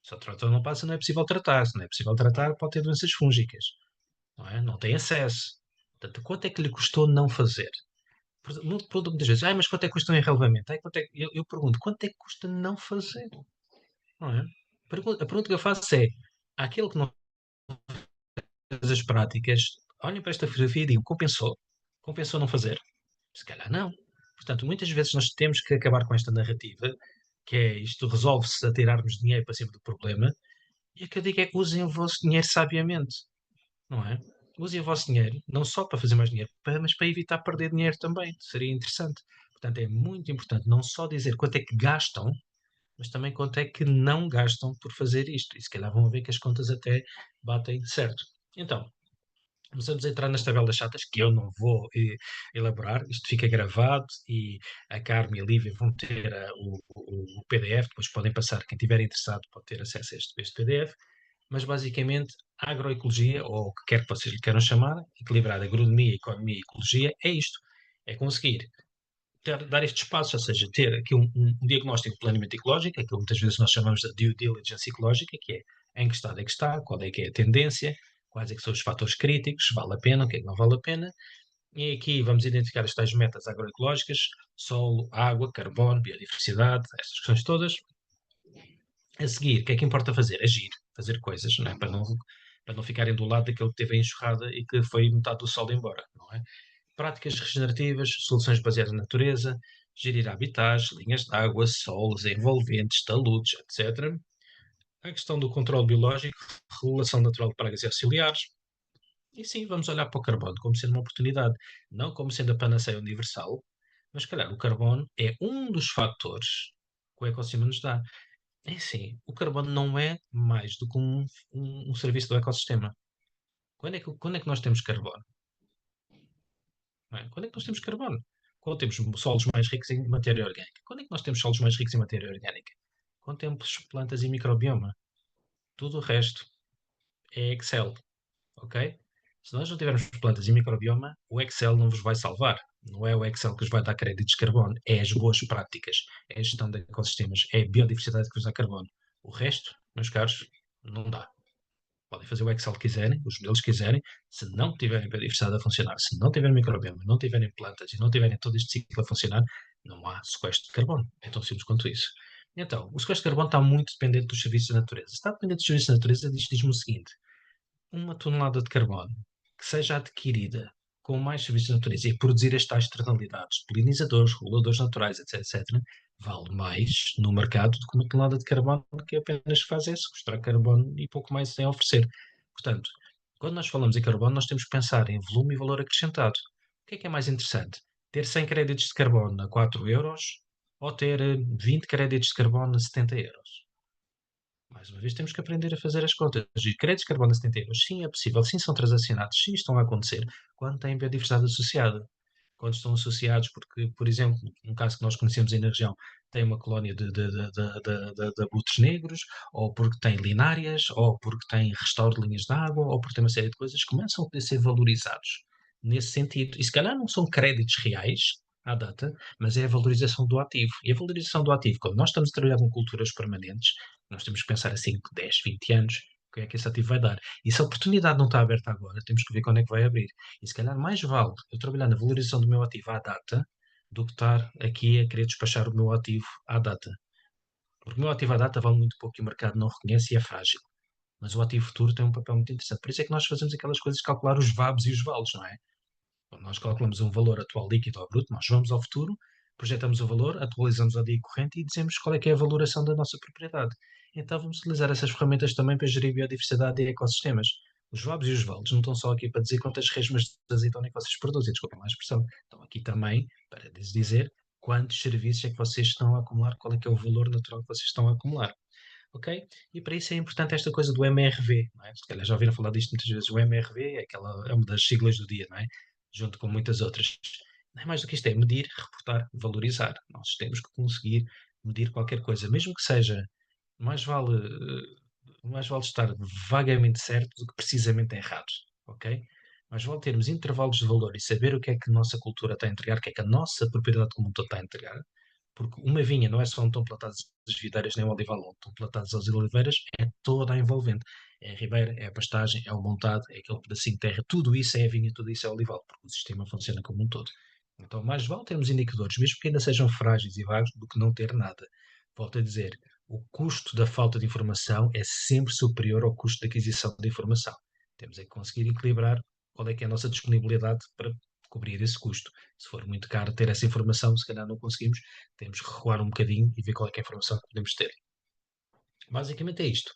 B: Se o trator não passa, não é possível tratar. Se não é possível tratar, pode ter doenças fúngicas. Não é? Não tem acesso. Portanto, quanto é que lhe custou não fazer? Pergunto muitas vezes, mas quanto é que custa um enrelvamento? Eu pergunto, quanto é que custa não fazer? Não é? A pergunta que eu faço é, aquele que não faz as práticas, olhem para esta fotografia e digam, compensou? Compensou não fazer? Se calhar não. Portanto, muitas vezes nós temos que acabar com esta narrativa, que é isto resolve-se a tirarmos dinheiro para cima do problema, e o que eu digo é que usem o vosso dinheiro sabiamente, não é? Usem o vosso dinheiro, não só para fazer mais dinheiro, mas para evitar perder dinheiro também. Seria interessante. Portanto, é muito importante não só dizer quanto é que gastam, mas também quanto é que não gastam por fazer isto. E se calhar vão ver que as contas até batem certo. Então, começamos a entrar nas tabelas chatas, que eu não vou elaborar, isto fica gravado e a Carme e a Lívia vão ter o PDF, depois podem passar, quem estiver interessado pode ter acesso a este PDF, mas basicamente a agroecologia, ou o que quer que vocês lhe queiram chamar, equilibrar agronomia, economia e ecologia, é isto, é conseguir dar estes passos, ou seja, ter aqui um diagnóstico de planeamento ecológico, aquilo que muitas vezes nós chamamos de due diligence ecológica, que é em que estado é que está, qual é que é a tendência, quais é que são os fatores críticos, vale a pena, o que é que não vale a pena, e aqui vamos identificar as tais metas agroecológicas, solo, água, carbono, biodiversidade, estas questões todas. A seguir, o que é que importa fazer? Agir, fazer coisas, não é? Para não ficarem do lado daquele que teve a enxurrada e que foi metade do sol embora, não é? Práticas regenerativas, soluções baseadas na natureza, gerir habitats, linhas de água, solos, envolventes, taludes, etc. A questão do controle biológico, regulação natural de pragas e auxiliares. E sim, vamos olhar para o carbono como sendo uma oportunidade, não como sendo a panaceia universal, mas, calhar, o carbono é um dos fatores que o ecossistema nos dá. É assim, o carbono não é mais do que um serviço do ecossistema. Quando é que nós temos carbono? Não é? Quando é que nós temos carbono? Quando temos solos mais ricos em matéria orgânica. Quando é que nós temos solos mais ricos em matéria orgânica? Quando temos plantas e microbioma. Tudo o resto é Excel, ok? Se nós não tivermos plantas e microbioma, o Excel não vos vai salvar. Não é o Excel que vos vai dar créditos de carbono, é as boas práticas, é a gestão de ecossistemas, é a biodiversidade que vos dá carbono. O resto, meus caros, não dá. Podem fazer o Excel que quiserem, os modelos que quiserem, se não tiverem biodiversidade a funcionar, se não tiverem microbioma, não tiverem plantas e não tiverem todo este ciclo a funcionar, não há sequestro de carbono. É tão simples quanto isso. Então, o sequestro de carbono está muito dependente dos serviços da natureza. Se está dependente dos serviços da natureza, diz-me o seguinte: uma tonelada de carbono que seja adquirida com mais serviços de natureza e produzir as tais externalidades, polinizadores, reguladores naturais, etc., etc., vale mais no mercado do que uma tonelada de carbono que apenas faz é sequestrar carbono e pouco mais tem a oferecer. Portanto, quando nós falamos em carbono, nós temos que pensar em volume e valor acrescentado. O que é mais interessante? Ter 100 créditos de carbono a 4 euros ou ter 20 créditos de carbono a 70 euros? Mais uma vez, temos que aprender a fazer as contas. E créditos de carbono a 70 euros, sim, é possível, sim, são transacionados, sim, estão a acontecer quando têm biodiversidade associada. Quando estão associados, porque, por exemplo, um caso que nós conhecemos aí na região, tem uma colónia de abutres negros, ou porque tem linárias, ou porque tem restauro de linhas de água, ou porque tem uma série de coisas, começam a poder ser valorizados nesse sentido. E se calhar não são créditos reais, à data, mas é a valorização do ativo. E a valorização do ativo, quando nós estamos a trabalhar com culturas permanentes, nós temos que pensar a 5, 10, 20 anos, o que é que esse ativo vai dar. E se a oportunidade não está aberta agora, temos que ver quando é que vai abrir. E se calhar mais vale eu trabalhar na valorização do meu ativo à data do que estar aqui a querer despachar o meu ativo à data. Porque o meu ativo à data vale muito pouco e o mercado não reconhece e é frágil. Mas o ativo futuro tem um papel muito interessante. Por isso é que nós fazemos aquelas coisas de calcular os VABs e os VALs, não é? Quando nós calculamos um valor atual líquido ao bruto, nós vamos ao futuro, projetamos o valor, atualizamos ao dia corrente e dizemos qual é que é a valoração da nossa propriedade. Então vamos utilizar essas ferramentas também para gerir biodiversidade e ecossistemas. Os VABs e os VALs não estão só aqui para dizer quantas resmas de azeitona é que vocês produzem, desculpem lá a expressão. Estão aqui também para dizer quantos serviços é que vocês estão a acumular, qual é que é o valor natural que vocês estão a acumular. Ok? E para isso é importante esta coisa do MRV, não é? Se calhar já ouviram falar disto muitas vezes. O MRV é uma das siglas do dia, não é? Junto com muitas outras. Não é mais do que isto, é medir, reportar, valorizar. Nós temos que conseguir medir qualquer coisa, mesmo que seja, mais vale, mais vale estar vagamente certo do que precisamente errado, ok? Mais vale termos intervalos de valor e saber o que é que a nossa cultura está a entregar, o que é que a nossa propriedade como um todo está a entregar, porque uma vinha não é só um tom plantado às videiras nem o olival, um tom plantado às oliveiras é toda a envolvente. É a ribeira, é a pastagem, é o montado, é aquele pedacinho de terra, tudo isso é a vinha, tudo isso é o olival, porque o sistema funciona como um todo. Então, mais vale termos indicadores, mesmo que ainda sejam frágeis e vagos, do que não ter nada. Volto a dizer, o custo da falta de informação é sempre superior ao custo de aquisição de informação. Temos é que conseguir equilibrar qual é que é a nossa disponibilidade para cobrir esse custo. Se for muito caro ter essa informação, se calhar não conseguimos, temos que recuar um bocadinho e ver qual é que é a informação que podemos ter. Basicamente é isto.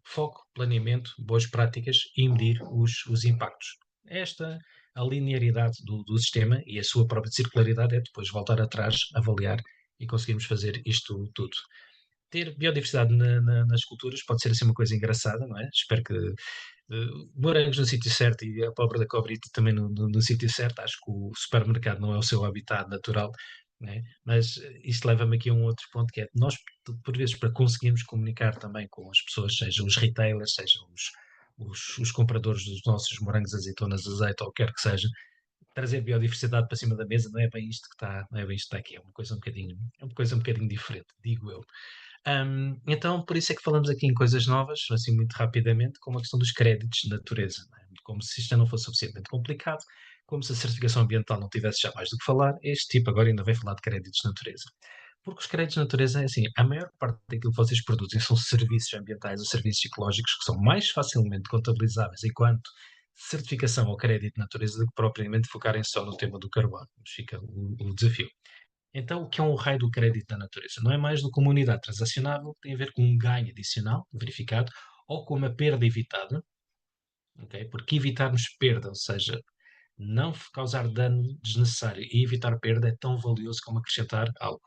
B: Foco, planeamento, boas práticas e medir os impactos. Esta, a linearidade do sistema e a sua própria circularidade é depois voltar atrás, avaliar e conseguirmos fazer isto tudo. Ter biodiversidade nas culturas pode ser assim uma coisa engraçada, não é? Espero que morangos no sítio certo e a pobre da cobrita também no sítio certo. Acho que o supermercado não é o seu habitat natural, né? Mas isto leva-me aqui a um outro ponto que é nós, por vezes, para conseguirmos comunicar também com as pessoas, sejam os retailers, sejam os compradores dos nossos morangos, azeitonas, azeite ou o que quer que seja, trazer biodiversidade para cima da mesa não é bem isto que está, não é bem isto que está aqui, é uma coisa um bocadinho diferente, digo eu. Então, por isso é que falamos aqui em coisas novas, assim muito rapidamente, como a questão dos créditos de natureza, não é? Como se isto não fosse suficientemente complicado, como se a certificação ambiental não tivesse já mais do que falar, este tipo agora ainda vem falar de créditos de natureza. Porque os créditos de natureza é assim, a maior parte daquilo que vocês produzem são serviços ambientais ou serviços ecológicos que são mais facilmente contabilizáveis enquanto certificação ou crédito de natureza do que propriamente focarem só no tema do carbono. Mas fica o desafio. Então, o que é um raio do crédito da natureza? Não é mais do que uma unidade transacionável que tem a ver com um ganho adicional, verificado, ou com uma perda evitada, ok? Porque evitarmos perda, ou seja, não causar dano desnecessário e evitar perda é tão valioso como acrescentar algo.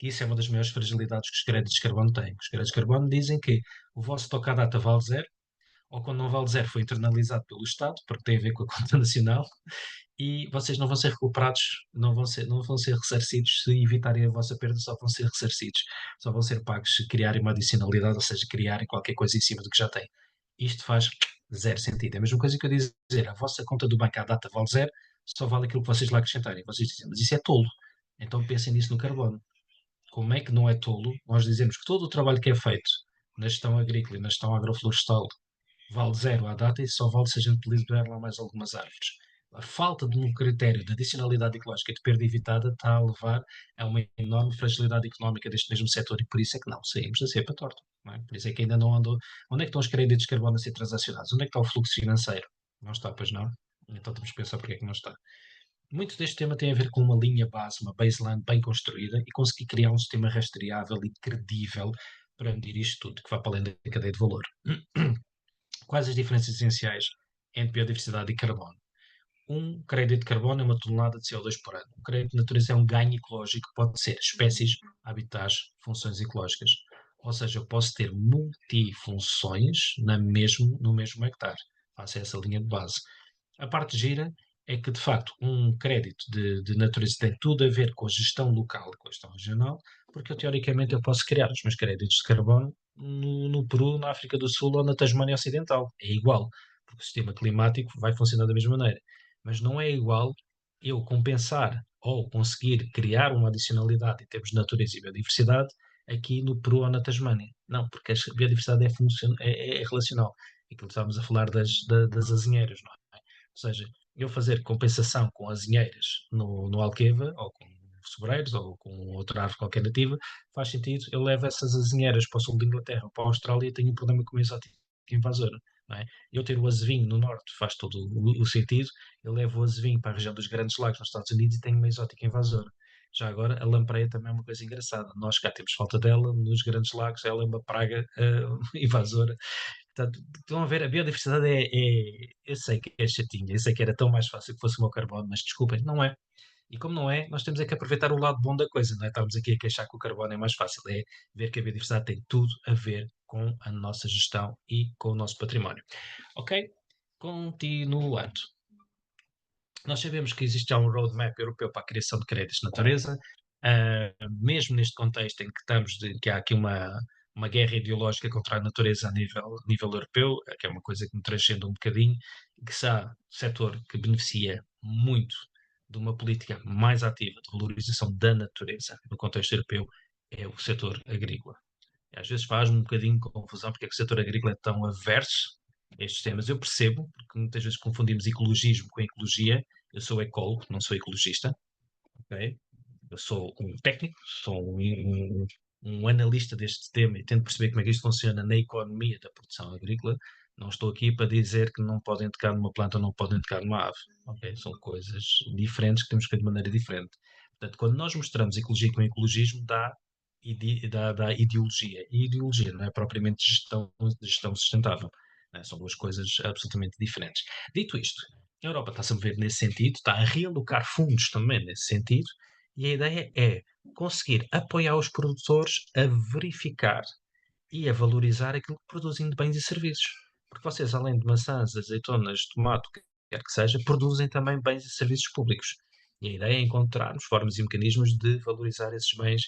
B: E isso é uma das maiores fragilidades que os créditos de carbono têm. Os créditos de carbono dizem que o vosso toque à data vale zero, ou quando não vale zero foi internalizado pelo Estado, porque tem a ver com a conta nacional, e vocês não vão ser recuperados, não vão ser ressarcidos se evitarem a vossa perda, só vão ser ressarcidos, só vão ser pagos se criarem uma adicionalidade, ou seja, criarem qualquer coisa em cima do que já têm. Isto faz zero sentido. É a mesma coisa que eu dizer, a vossa conta do banco à data vale zero, só vale aquilo que vocês lá acrescentarem. Vocês dizem, mas isso é tolo. Então pensem nisso no carbono. Como é que não é tolo nós dizemos que todo o trabalho que é feito na gestão agrícola e na gestão agroflorestal vale zero à data e só vale se a gente liberar lá mais algumas árvores. A falta de um critério de adicionalidade ecológica e de perda evitada está a levar a uma enorme fragilidade económica deste mesmo setor e por isso é que não saímos da cepa torta. Não é? Por isso é que ainda não andou. Onde é que estão os créditos de carbono a ser transacionados? Onde é que está o fluxo financeiro? Não está, pois não? Então temos que pensar porque é que não está. Muito deste tema tem a ver com uma linha base, uma baseline bem construída e conseguir criar um sistema rastreável e credível para medir isto tudo, que vai para além da cadeia de valor. Quais as diferenças essenciais entre biodiversidade e carbono? Um crédito de carbono é uma tonelada de CO2 por ano. Um crédito de natureza é um ganho ecológico que pode ser espécies, habitats, funções ecológicas. Ou seja, eu posso ter multifunções no mesmo hectare. Faça essa linha de base. A parte gira é que, de facto, um crédito de natureza tem tudo a ver com a gestão local, com a gestão regional, porque eu, teoricamente, eu posso criar os meus créditos de carbono no Peru, na África do Sul ou na Tasmânia Ocidental. É igual, porque o sistema climático vai funcionar da mesma maneira. Mas não é igual eu compensar ou conseguir criar uma adicionalidade em termos de natureza e biodiversidade aqui no Peru ou na Tasmânia. Não, porque a biodiversidade é relacional. Aquilo que estávamos a falar das azinheiras, não é? Ou seja, eu fazer compensação com azinheiras no Alqueva, ou com sobreiros, ou com outra árvore qualquer nativa, faz sentido. Eu levo essas azinheiras para o sul da Inglaterra ou para a Austrália e tenho um problema com a exótica invasora. Não é? Eu ter o azevinho no norte faz todo o sentido. Eu levo o azevinho para a região dos Grandes Lagos nos Estados Unidos e tenho uma exótica invasora. Já agora, a lampreia também é uma coisa engraçada. Nós cá temos falta dela, nos Grandes Lagos ela é uma praga invasora. Portanto, estão a ver, a biodiversidade eu sei que é chatinha, eu sei que era tão mais fácil que fosse o meu carbono, mas desculpem, não é. E como não é, nós temos é que aproveitar o lado bom da coisa, não é? Estarmos aqui a queixar que o carbono é mais fácil, é ver que a biodiversidade tem tudo a ver com a nossa gestão e com o nosso património. Ok? Continuando. Nós sabemos que existe já um roadmap europeu para a criação de créditos de natureza, mesmo neste contexto em que que há aqui uma guerra ideológica contra a natureza a nível europeu, que é uma coisa que me transcende um bocadinho, que se há setor que beneficia muito de uma política mais ativa de valorização da natureza no contexto europeu, é o setor agrícola. E às vezes faz-me um bocadinho de confusão porque é que o setor agrícola é tão averso a estes temas. Eu percebo, porque muitas vezes confundimos ecologismo com ecologia. Eu sou ecólogo, não sou ecologista, ok? Eu sou um técnico, sou um analista deste tema e tento perceber como é que isto funciona na economia da produção agrícola. Não estou aqui para dizer que não podem tocar numa planta ou não podem tocar numa ave, ok? São coisas diferentes que temos que ver de maneira diferente. Portanto, quando nós mostramos ecologia com ecologismo, dá ideologia. E ideologia não é propriamente gestão sustentável. Né? São duas coisas absolutamente diferentes. Dito isto, a Europa está-se a mover nesse sentido, está a realocar fundos também nesse sentido, e a ideia é conseguir apoiar os produtores a verificar e a valorizar aquilo que produzem de bens e serviços. Porque vocês, além de maçãs, azeitonas, tomate, o que quer que seja, produzem também bens e serviços públicos. E a ideia é encontrarmos formas e mecanismos de valorizar esses bens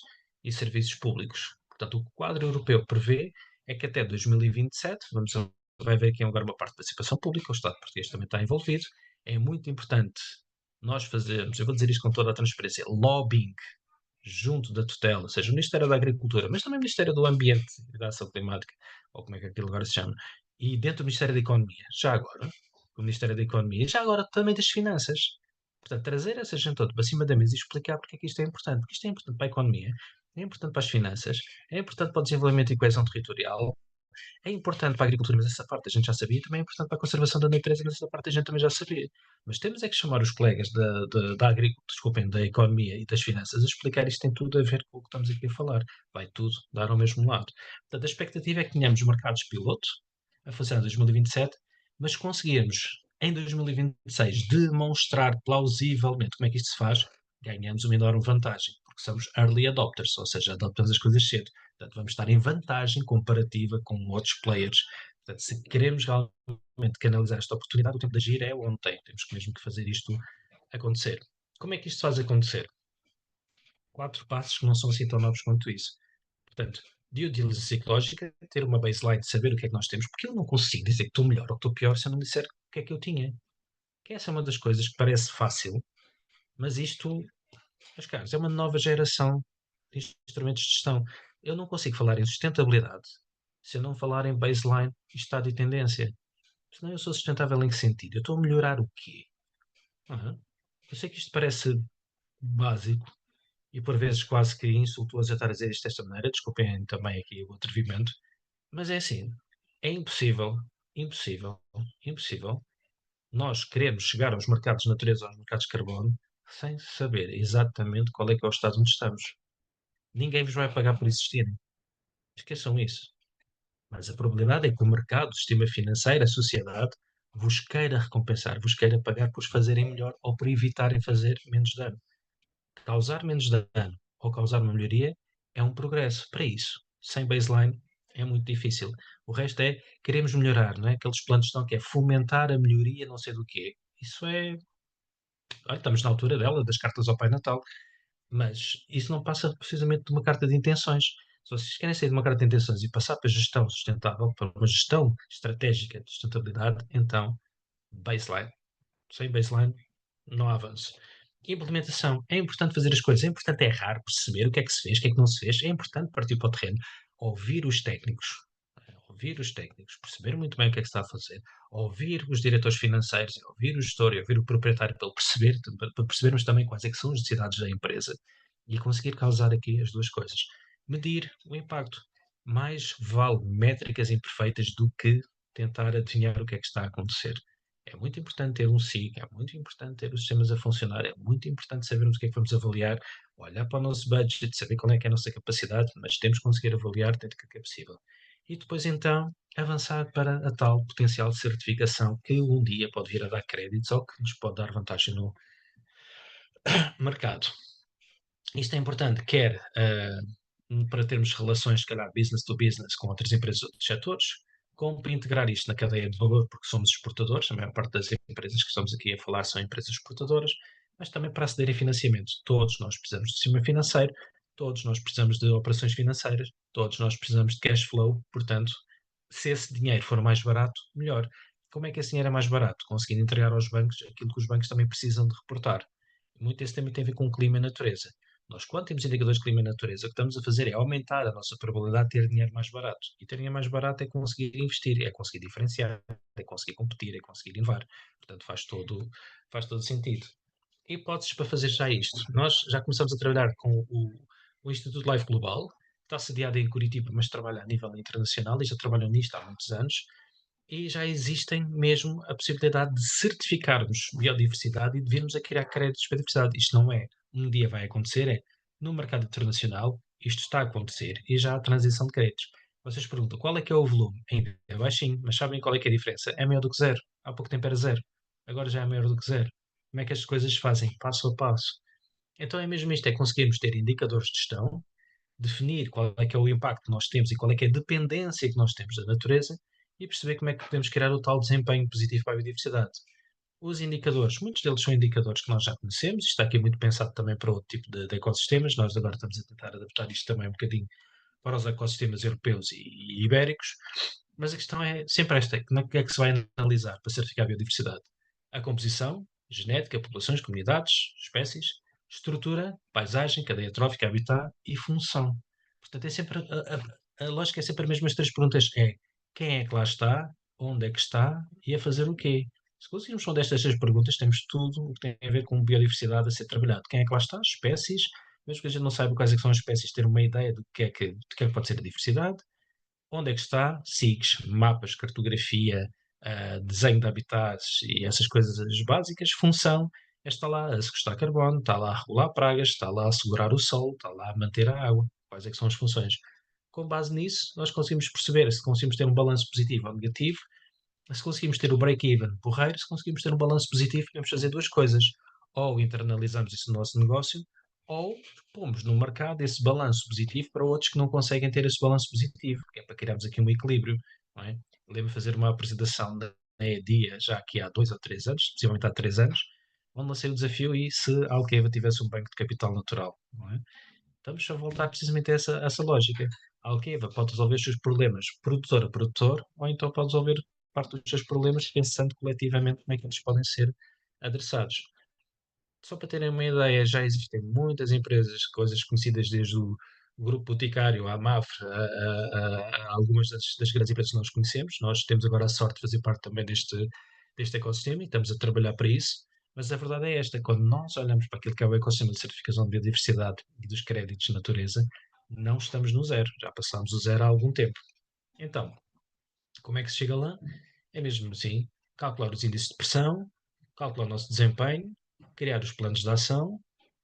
B: e serviços públicos. Portanto, o que o quadro europeu prevê é que até 2027, vai haver aqui agora uma parte de participação pública, o Estado português também está envolvido, é muito importante nós fazermos, eu vou dizer isto com toda a transparência, lobbying junto da tutela, seja o Ministério da Agricultura, mas também o Ministério do Ambiente e da Ação Climática, ou como é que aquilo agora se chama, e dentro do Ministério da Economia, já agora, o Ministério da Economia, e já agora também das Finanças. Portanto, trazer essa gente toda para cima da mesa e explicar porque é que isto é importante. Porque isto é importante para a economia, é importante para as finanças, é importante para o desenvolvimento e coesão territorial, é importante para a agricultura, mas essa parte a gente já sabia, também é importante para a conservação da natureza, mas essa parte a gente também já sabia. Mas temos é que chamar os colegas da agricultura, desculpem, da economia e das finanças a explicar isto tem tudo a ver com o que estamos aqui a falar. Vai tudo dar ao mesmo lado. Portanto, a expectativa é que tenhamos mercados piloto a funcionar em 2027, mas conseguirmos em 2026 demonstrar plausivelmente como é que isto se faz, ganhamos uma enorme vantagem, porque somos early adopters, ou seja, adoptamos as coisas cedo. Portanto, vamos estar em vantagem comparativa com outros players. Portanto, se queremos realmente canalizar esta oportunidade, o tempo de agir é ontem. Temos que mesmo que fazer isto acontecer. Como é que isto faz acontecer? 4 passos que não são assim tão novos quanto isso. Portanto, due diligence ecológica, ter uma baseline de saber o que é que nós temos, porque eu não consigo dizer que estou melhor ou que estou pior se eu não disser o que é que eu tinha. Que essa é uma das coisas que parece fácil, mas isto, meus caros, é uma nova geração de instrumentos de gestão. Eu não consigo falar em sustentabilidade se eu não falar em baseline e estado de tendência. Senão eu sou sustentável em que sentido? Eu estou a melhorar o quê? Aham. Eu sei que isto parece básico e por vezes quase que insultuoso eu estar a dizer isto desta maneira, desculpem também aqui o atrevimento, mas é assim, é impossível, impossível, impossível nós queremos chegar aos mercados de natureza, aos mercados de carbono, sem saber exatamente qual é que é o estado onde estamos. Ninguém vos vai pagar por existirem. Esqueçam isso. Mas a probabilidade é que o mercado, o sistema financeiro, a sociedade, vos queira recompensar, vos queira pagar por fazerem melhor ou por evitarem fazer menos dano. Causar menos dano ou causar uma melhoria é um progresso. Para isso, sem baseline, é muito difícil. O resto é queremos melhorar, não é? Aqueles planos estão que é fomentar a melhoria, não sei do quê. Isso é. Olha, estamos na altura dela, das cartas ao Pai Natal. Mas isso não passa precisamente de uma carta de intenções. Se vocês querem sair de uma carta de intenções e passar para a gestão sustentável, para uma gestão estratégica de sustentabilidade, então baseline. Sem baseline, não há avanço. Implementação. É importante fazer as coisas, é importante errar, perceber o que é que se fez, o que é que não se fez, é importante partir para o terreno, ouvir os técnicos, ouvir os técnicos, perceber muito bem o que é que se está a fazer, ouvir os diretores financeiros, ouvir o gestor e ouvir o proprietário para ele perceber, para percebermos também quais é que são as necessidades da empresa e conseguir causar aqui as duas coisas. Medir o impacto. Mais vale métricas imperfeitas do que tentar adivinhar o que é que está a acontecer. É muito importante ter um SIG, é muito importante ter os sistemas a funcionar, é muito importante sabermos o que é que vamos avaliar, olhar para o nosso budget, saber qual é que é a nossa capacidade, mas temos que conseguir avaliar dentro do que é possível. E depois então avançar para a tal potencial certificação que um dia pode vir a dar créditos ou que nos pode dar vantagem no mercado. Isto é importante, quer para termos relações, se calhar, business to business com outras empresas de outros setores, como para integrar isto na cadeia de valor, porque somos exportadores, a maior parte das empresas que estamos aqui a falar são empresas exportadoras, mas também para aceder a financiamento. Todos nós precisamos de sistema financeiro, todos nós precisamos de operações financeiras, todos nós precisamos de cash flow, portanto, se esse dinheiro for mais barato, melhor. Como é que esse dinheiro é mais barato? Conseguindo entregar aos bancos aquilo que os bancos também precisam de reportar. Muito esse também tem a ver com o clima e a natureza. Nós, quando temos indicadores de clima e natureza, o que estamos a fazer é aumentar a nossa probabilidade de ter dinheiro mais barato. E ter dinheiro mais barato é conseguir investir, é conseguir diferenciar, é conseguir competir, é conseguir inovar. Portanto, faz todo sentido. Hipóteses para fazer já isto. Nós já começamos a trabalhar com o Instituto Life Global, que está sediado em Curitiba, mas trabalha a nível internacional e já trabalham nisto há muitos anos. E já existem mesmo a possibilidade de certificarmos biodiversidade e de virmos a criar créditos para a diversidade. Isto não é um dia vai acontecer, é no mercado internacional isto está a acontecer e já há transição de créditos. Vocês perguntam qual é que é o volume? Ainda é baixinho, mas sabem qual é que é a diferença? É maior do que zero. Há pouco tempo era zero. Agora já é maior do que zero. Como é que as coisas se fazem? Passo a passo. Então é mesmo isto, é conseguirmos ter indicadores de gestão, definir qual é que é o impacto que nós temos e qual é que é a dependência que nós temos da natureza e perceber como é que podemos criar o tal desempenho positivo para a biodiversidade. Os indicadores, muitos deles são indicadores que nós já conhecemos, isto está aqui muito pensado também para outro tipo de ecossistemas, nós agora estamos a tentar adaptar isto também um bocadinho para os ecossistemas europeus e ibéricos, mas a questão é sempre esta, como é que se vai analisar para certificar a biodiversidade? A composição, genética, populações, comunidades, espécies, estrutura, paisagem, cadeia trófica, habitat e função. Portanto, é sempre a lógica é sempre a mesma. As três perguntas é quem é que lá está, onde é que está e a fazer o quê? Se conseguirmos responder estas três perguntas, temos tudo o que tem a ver com biodiversidade a ser trabalhado. Quem é que lá está? Espécies, mesmo que a gente não saiba quais é que são as espécies, ter uma ideia do que é que pode ser a diversidade. Onde é que está? SIGs, mapas, cartografia, desenho de habitats e essas coisas básicas. Função, está lá a sequestrar carbono, está lá a regular pragas, está lá a segurar o sol, está lá a manter a água. Quais é que são as funções? Com base nisso, nós conseguimos perceber se conseguimos ter um balanço positivo ou negativo, se conseguimos ter o break-even porreiro, se conseguimos ter um balanço positivo, podemos fazer duas coisas. Ou internalizamos isso no nosso negócio, ou pomos no mercado esse balanço positivo para outros que não conseguem ter esse balanço positivo, que é para criarmos aqui um equilíbrio. Não é? Lembro-me de fazer uma apresentação da EDIA já aqui há 2 ou 3 anos, possivelmente há 3 anos, onde lancei o desafio e se a Alqueva tivesse um banco de capital natural. Não é? Estamos a voltar precisamente a essa lógica. A Alqueva pode resolver os seus problemas produtor a produtor, ou então pode resolver parte dos seus problemas pensando coletivamente como é que eles podem ser adressados. Só para terem uma ideia, já existem muitas empresas, coisas conhecidas desde o Grupo Boticário, à Mafra, a algumas das grandes empresas que nós conhecemos. Nós temos agora a sorte de fazer parte também deste ecossistema e estamos a trabalhar para isso. Mas a verdade é esta: quando nós olhamos para aquilo que é o ecossistema de certificação de biodiversidade e dos créditos de natureza, não estamos no zero, já passámos o zero há algum tempo. Então, como é que se chega lá? É mesmo assim, calcular os índices de pressão, calcular o nosso desempenho, criar os planos de ação,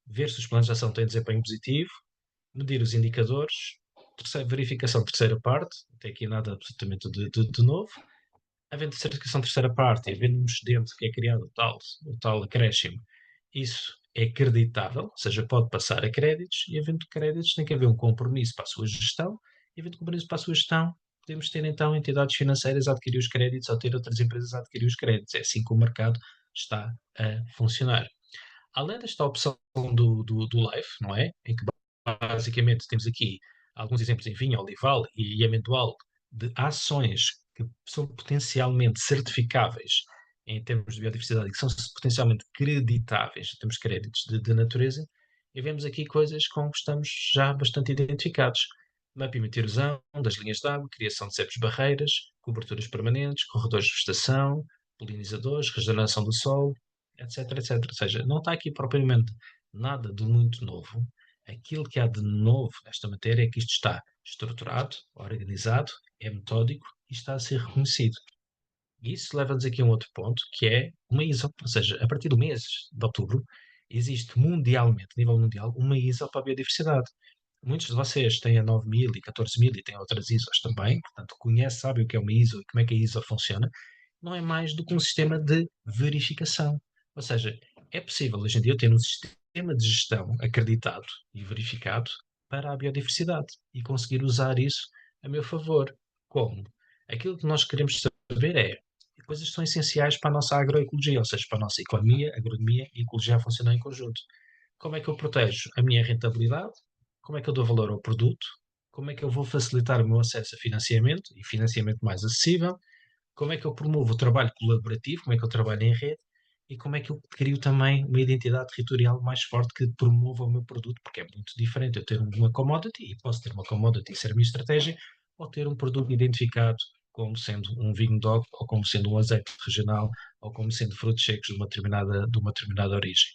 B: ver se os planos de ação têm desempenho positivo, medir os indicadores, verificação de terceira parte, não tem aqui nada absolutamente de novo, havendo certificação de terceira parte e havendo um excedente que é criado o tal acréscimo, isso é acreditável, ou seja, pode passar a créditos, e havendo créditos tem que haver um compromisso para a sua gestão, e havendo compromisso para a sua gestão, podemos ter então entidades financeiras a adquirir os créditos ou ter outras empresas a adquirir os créditos. É assim que o mercado está a funcionar. Além desta opção do Life, não é? Em que basicamente temos aqui alguns exemplos em vinho, olival e amendoal de ações que são potencialmente certificáveis em termos de biodiversidade e que são potencialmente creditáveis, temos créditos de natureza, e vemos aqui coisas com que estamos já bastante identificados. Mapeamento e erosão das linhas de água, criação de cepos barreiras, coberturas permanentes, corredores de vegetação, polinizadores, regeneração do solo, etc, etc. Ou seja, não está aqui propriamente nada de muito novo. Aquilo que há de novo nesta matéria é que isto está estruturado, organizado, é metódico e está a ser reconhecido. E isso leva-nos aqui a um outro ponto, que é uma ISO, ou seja, a partir do mês de outubro, existe mundialmente, a nível mundial, uma ISO para a biodiversidade. Muitos de vocês têm a 9000 e 14000 e têm outras ISOs também, portanto, conhecem, sabem o que é uma ISO e como é que a ISO funciona. Não é mais do que um sistema de verificação. Ou seja, é possível hoje em dia ter um sistema de gestão acreditado e verificado para a biodiversidade e conseguir usar isso a meu favor. Como? Aquilo que nós queremos saber é coisas que são essenciais para a nossa agroecologia, ou seja, para a nossa economia, agronomia e ecologia a funcionar em conjunto. Como é que eu protejo a minha rentabilidade? Como é que eu dou valor ao produto? Como é que eu vou facilitar o meu acesso a financiamento e financiamento mais acessível? Como é que eu promovo o trabalho colaborativo? Como é que eu trabalho em rede? E como é que eu crio também uma identidade territorial mais forte que promova o meu produto? Porque é muito diferente eu ter uma commodity, e posso ter uma commodity e ser a minha estratégia, ou ter um produto identificado como sendo um vinho DOC, ou como sendo um azeite regional, ou como sendo frutos secos de uma determinada origem.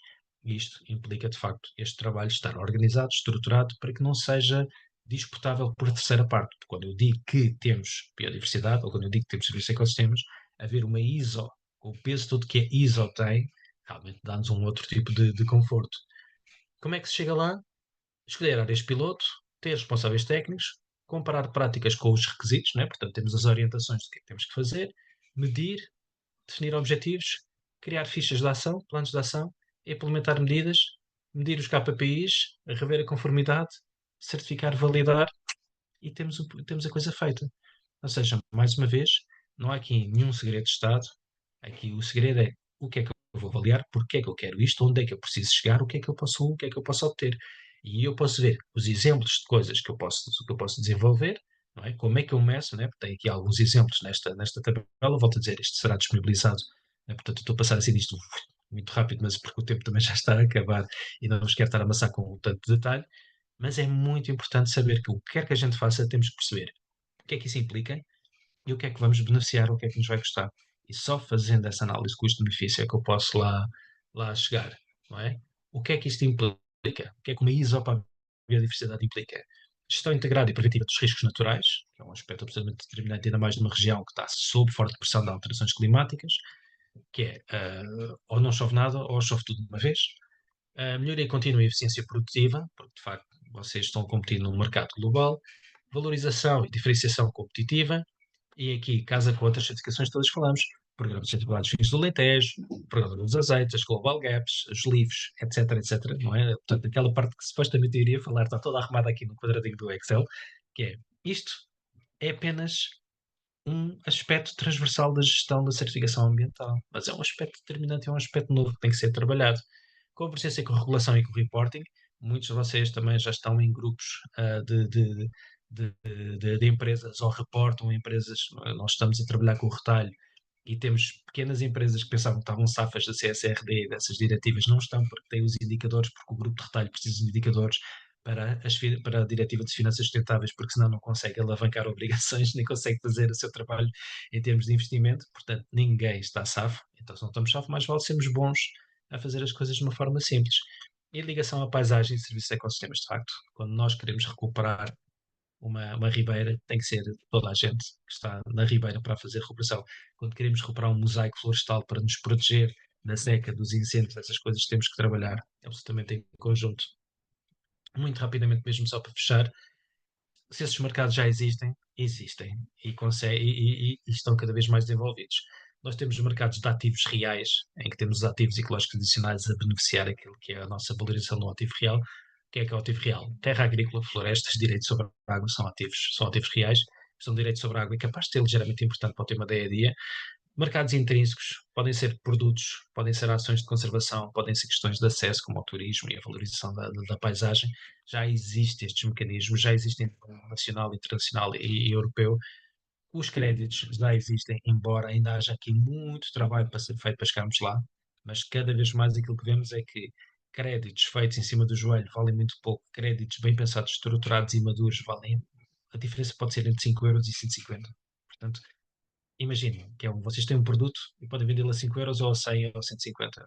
B: E isto implica, de facto, este trabalho estar organizado, estruturado, para que não seja disputável por terceira parte. Quando eu digo que temos biodiversidade, ou quando eu digo que temos serviços de ecossistemas, haver uma ISO, com o peso todo que a ISO tem, realmente dá-nos um outro tipo de conforto. Como é que se chega lá? Escolher áreas piloto, ter responsáveis técnicos, comparar práticas com os requisitos, né? Portanto, temos as orientações do que é que temos que fazer, medir, definir objetivos, criar fichas de ação, planos de ação, implementar medidas, medir os KPIs, rever a conformidade, certificar, validar e temos a coisa feita. Ou seja, mais uma vez, não há aqui nenhum segredo de Estado. Aqui o segredo é o que é que eu vou avaliar, porque é que eu quero isto, onde é que eu preciso chegar, o que é que eu posso obter. E eu posso ver os exemplos de coisas que eu posso desenvolver, não é? Como é que eu meço, né? Porque tem aqui alguns exemplos nesta tabela, volto a dizer, isto será disponibilizado, né? Portanto, eu estou a passar assim disto muito rápido, mas porque o tempo também já está a acabar e não vos quero estar a amassar com tanto detalhe, mas é muito importante saber que o que quer que a gente faça, temos que perceber o que é que isso implica e o que é que vamos beneficiar, o que é que nos vai custar. E só fazendo essa análise custo-benefício é que eu posso lá chegar, não é? O que é que isto implica? O que é que uma ISO para a biodiversidade implica? Gestão integrada e preventiva dos riscos naturais, que é um aspecto absolutamente determinante, ainda mais numa região que está sob forte pressão de alterações climáticas, que é ou não chove nada ou chove tudo de uma vez. Melhoria contínua e eficiência produtiva, porque de facto vocês estão a competir num mercado global. Valorização e diferenciação competitiva, e aqui casa com outras certificações que todas falamos, Programa de Certificados de Vinhos do Alentejo, Programa dos Azeites, as Global Gaps, os livros, etc, etc, não é? Portanto, aquela parte que supostamente eu iria falar está toda arrumada aqui no quadradinho do Excel, que é, isto é apenas um aspecto transversal da gestão da certificação ambiental, mas é um aspecto determinante, é um aspecto novo que tem que ser trabalhado. Com a presença e com a regulação e com o reporting, muitos de vocês também já estão em grupos de empresas ou reportam empresas. Nós estamos a trabalhar com o retalho e temos pequenas empresas que pensavam que estavam safas da CSRD e dessas diretivas, não estão porque têm os indicadores, porque o grupo de retalho precisa de indicadores para a diretiva de finanças sustentáveis, porque senão não consegue alavancar obrigações, nem consegue fazer o seu trabalho em termos de investimento. Portanto, ninguém está safo. Então, se não estamos safos, mais vale sermos bons a fazer as coisas de uma forma simples. Em ligação à paisagem e serviços de ecossistemas, de facto, quando nós queremos recuperar uma ribeira, tem que ser toda a gente que está na ribeira para fazer recuperação. Quando queremos recuperar um mosaico florestal para nos proteger da seca, dos incêndios, essas coisas temos que trabalhar absolutamente em conjunto. Muito rapidamente, mesmo só para fechar, se esses mercados já existem, existem e estão cada vez mais desenvolvidos. Nós temos mercados de ativos reais, em que temos os ativos ecológicos adicionais a beneficiar aquilo que é a nossa valorização do ativo real. O que é o ativo real? Terra agrícola, florestas, direitos sobre a água são ativos reais, são direitos sobre a água e capaz de ser ligeiramente importante para o tema da EDIA. Mercados intrínsecos podem ser produtos, podem ser ações de conservação, podem ser questões de acesso, como o turismo e a valorização da paisagem. Já existem estes mecanismos, já existem a nível nacional, internacional e europeu. Os créditos já existem, embora ainda haja aqui muito trabalho para ser feito para chegarmos lá, mas cada vez mais aquilo que vemos é que créditos feitos em cima do joelho valem muito pouco, créditos bem pensados, estruturados e maduros valem. A diferença pode ser entre 5 euros e 150. Portanto, imaginem que vocês têm um produto e podem vendê-lo a 5 euros ou a 100 ou a 150.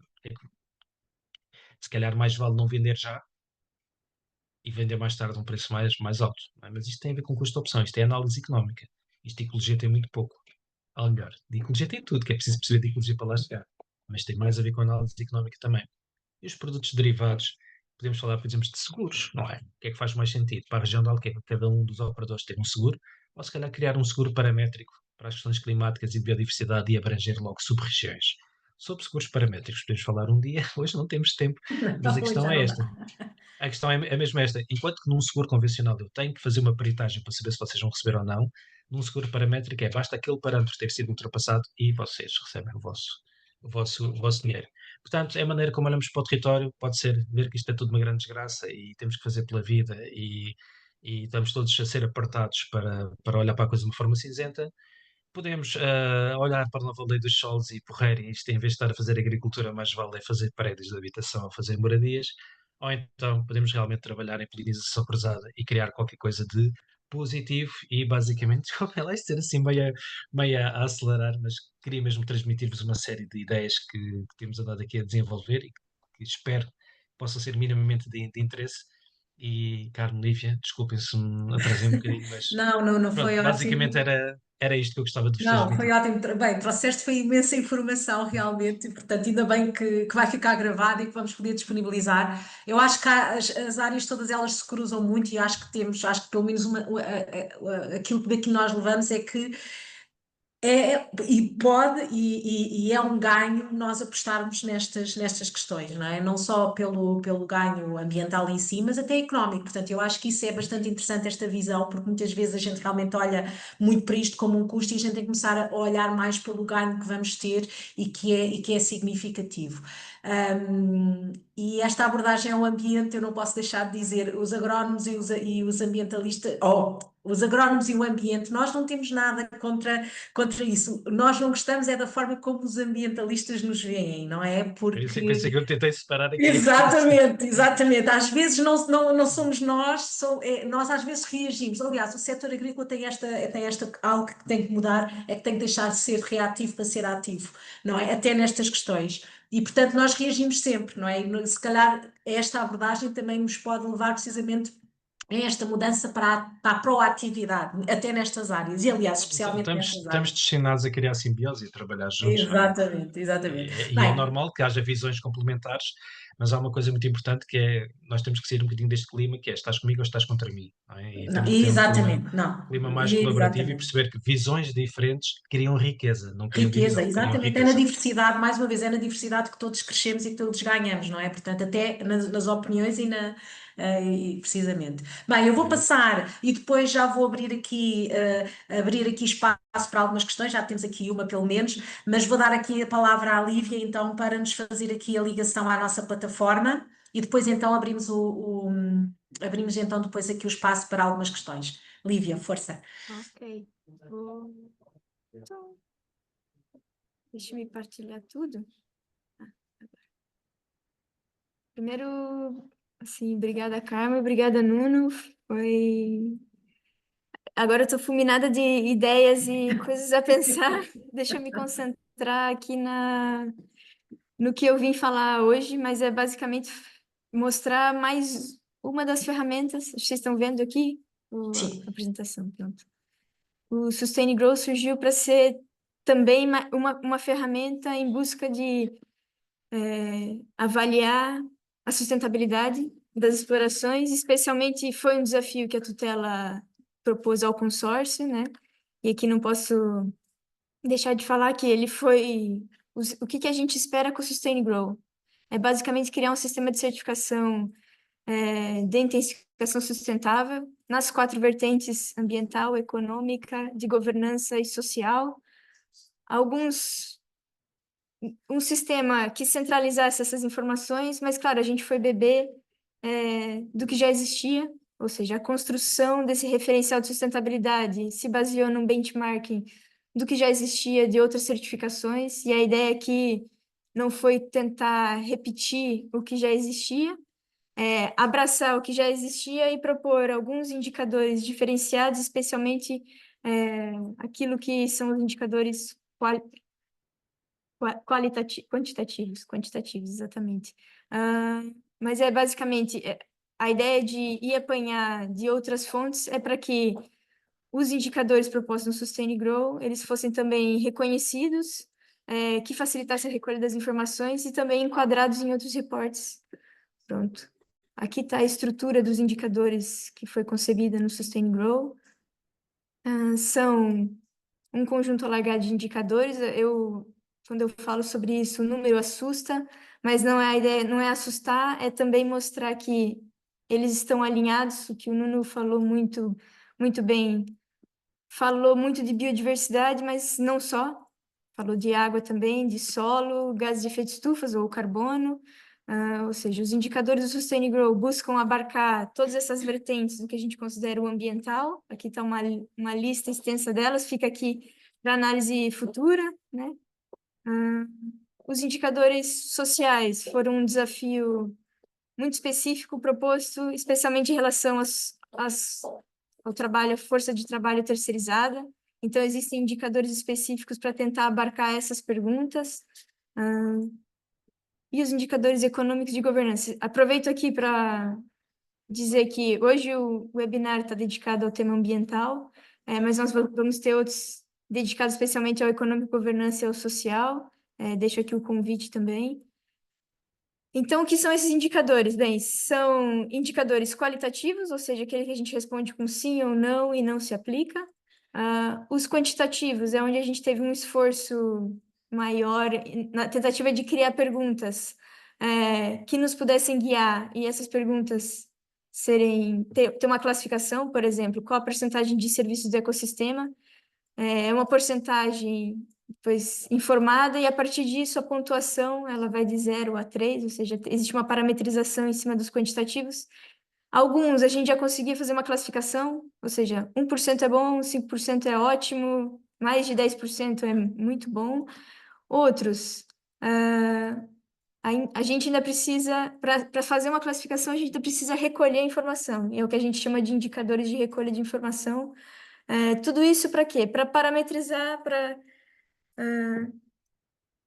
B: Se calhar mais vale não vender já e vender mais tarde a um preço mais alto. Não é? Mas isto tem a ver com custo de opção, isto é análise económica. Isto de ecologia tem muito pouco. Ou melhor, de ecologia tem tudo, que é preciso perceber de ecologia para lá chegar. Mas tem mais a ver com análise económica também. E os produtos derivados, podemos falar, por exemplo, de seguros, não é? O que é que faz mais sentido? Para a região de Alqueva, cada um dos operadores ter um seguro, ou se calhar criar um seguro paramétrico para as questões climáticas e de biodiversidade e abranger logo sub-regiões. Sobre seguros paramétricos podemos falar um dia, hoje não temos tempo, mas a
A: Não,
B: questão
A: já
B: é
A: não
B: esta.
A: dá.
B: A questão é mesmo esta. Enquanto que num seguro convencional eu tenho que fazer uma peritagem para saber se vocês vão receber ou não, num seguro paramétrico basta aquele parâmetro ter sido ultrapassado e vocês recebem o vosso dinheiro. Portanto, é a maneira como olhamos para o território, pode ser ver que isto é tudo uma grande desgraça e temos que fazer pela vida e estamos todos a ser apartados para olhar para a coisa de uma forma cinzenta. Podemos olhar para a nova lei dos solos e porrer isto, em vez de estar a fazer agricultura, mais vale é fazer prédios de habitação ou fazer moradias, ou então podemos realmente trabalhar em polinização cruzada e criar qualquer coisa de positivo e basicamente, como ela ser assim meia a acelerar, mas queria mesmo transmitir-vos uma série de ideias que temos andado aqui a desenvolver e que espero que possam ser minimamente de interesse. E, Carmo, Lívia, desculpem se me atrasei um bocadinho, mas
A: Não, não, não
B: pronto,
A: foi
B: basicamente
A: ótimo.
B: era isto que eu gostava de vos
A: Não,
B: transmitir.
A: foi ótimo. Bem, trouxeste foi imensa informação realmente, e, portanto, ainda bem que vai ficar gravado e que vamos poder disponibilizar. Eu acho que as áreas todas elas se cruzam muito e acho que pelo menos aquilo daqui nós levamos é que e pode e é um ganho nós apostarmos nestas questões, não é? Não só pelo ganho ambiental em si, mas até económico. Portanto, eu acho que isso é bastante interessante, esta visão, porque muitas vezes a gente realmente olha muito para isto como um custo e a gente tem que começar a olhar mais pelo ganho que vamos ter e que é significativo. E esta abordagem ao ambiente, eu não posso deixar de dizer, os agrónomos e os ambientalistas, os agrónomos e o ambiente, nós não temos nada contra isso. Nós não gostamos é da forma como os ambientalistas nos veem, não é?
B: Eu sempre pensei
A: Porque
B: que eu tentei separar aqui a coisa.
A: exatamente, exatamente. Às vezes não somos nós, nós às vezes reagimos. Aliás, o setor agrícola tem esta algo que tem que mudar, é que tem que deixar de ser reativo para ser ativo, não é? Até nestas questões. E, portanto, nós reagimos sempre, não é? E, se calhar esta abordagem também nos pode levar precisamente a esta mudança para a proatividade, até nestas áreas, e aliás, especialmente nestas
B: Estamos
A: áreas.
B: destinados a criar simbiose e a trabalhar juntos, não é?
A: Exatamente, exatamente.
B: E é
A: Bem,
B: normal que haja visões complementares, mas há uma coisa muito importante que é nós temos que sair um bocadinho deste clima que é estás comigo ou estás contra mim, não é? E
A: não,
B: temos que ter um clima,
A: exatamente, não,
B: clima mais colaborativo e
A: exatamente.
B: perceber que visões diferentes criam riqueza, não criam
A: Riqueza,
B: divisão, criam
A: exatamente. É na
B: riqueza.
A: diversidade, mais uma vez, é na diversidade que todos crescemos e que todos ganhamos, não é? Portanto, até nas opiniões e precisamente. Bem, eu vou
B: É.
A: passar e depois já vou abrir aqui espaço para algumas questões, já temos aqui uma pelo menos, mas vou dar aqui a palavra à Lívia então para nos fazer aqui a ligação à nossa plataforma e depois então abrimos então depois aqui o espaço para algumas questões. Lívia, força.
C: Ok. Então, deixa eu me partilhar tudo. Ah, agora. Primeiro, assim, obrigada, Carmen, obrigada, Nuno. Foi. Agora eu tô fulminada de ideias e coisas a pensar. Deixa eu me concentrar aqui no que eu vim falar hoje, mas é basicamente mostrar mais uma das ferramentas. Vocês estão vendo aqui a
A: Sim.
C: apresentação, pronto. O Sustain Growth surgiu para ser também uma ferramenta em busca de avaliar a sustentabilidade das explorações, especialmente foi um desafio que a tutela propôs ao consórcio, né? E aqui não posso deixar de falar que ele foi... O que a gente espera com o Sustain Grow? É basicamente criar um sistema de certificação de intensificação sustentável nas 4 vertentes ambiental, econômica, de governança e social. Um sistema que centralizasse essas informações, mas, claro, a gente foi beber do que já existia, ou seja, a construção desse referencial de sustentabilidade se baseou num benchmarking do que já existia de outras certificações, e a ideia aqui não foi tentar repetir o que já existia, abraçar o que já existia e propor alguns indicadores diferenciados, especialmente aquilo que são os indicadores quantitativos, exatamente. Mas basicamente a ideia de ir apanhar de outras fontes é para que os indicadores propostos no Sustain e Grow eles fossem também reconhecidos, que facilitasse a recolha das informações e também enquadrados em outros reportes. Pronto. Aqui está a estrutura dos indicadores que foi concebida no Sustain e Grow. São um conjunto alargado de indicadores. Quando eu falo sobre isso, o número assusta, mas não é a ideia, não é assustar, é também mostrar que eles estão alinhados, o que o Nuno falou muito, muito bem. Falou muito de biodiversidade, mas não só. Falou de água também, de solo, gases de efeito estufa ou carbono. Ou seja, os indicadores do Sustain e Grow buscam abarcar todas essas vertentes do que a gente considera o ambiental. Aqui está uma lista extensa delas, fica aqui para análise futura, né? Os indicadores sociais foram um desafio muito específico proposto, especialmente em relação ao trabalho, força de trabalho terceirizada. Então, existem indicadores específicos para tentar abarcar essas perguntas. E os indicadores econômicos de governança. Aproveito aqui para dizer que hoje o webinar está dedicado ao tema ambiental, mas nós vamos ter outros dedicados especialmente ao econômico, governança e ao social. Deixo aqui o convite também. Então, o que são esses indicadores? Bem, são indicadores qualitativos, ou seja, aquele que a gente responde com sim ou não e não se aplica. Os quantitativos é onde a gente teve um esforço maior na tentativa de criar perguntas que nos pudessem guiar, e essas perguntas ter uma classificação, por exemplo, qual a porcentagem de serviços do ecossistema, uma porcentagem informada, e a partir disso a pontuação ela vai de 0 a 3, ou seja, existe uma parametrização em cima dos quantitativos. Alguns a gente já conseguia fazer uma classificação, ou seja, 1% é bom, 5% é ótimo, mais de 10% é muito bom. Outros, a gente ainda precisa, para fazer uma classificação, a gente ainda precisa recolher a informação, é o que a gente chama de indicadores de recolha de informação. Tudo isso para quê? Para parametrizar, para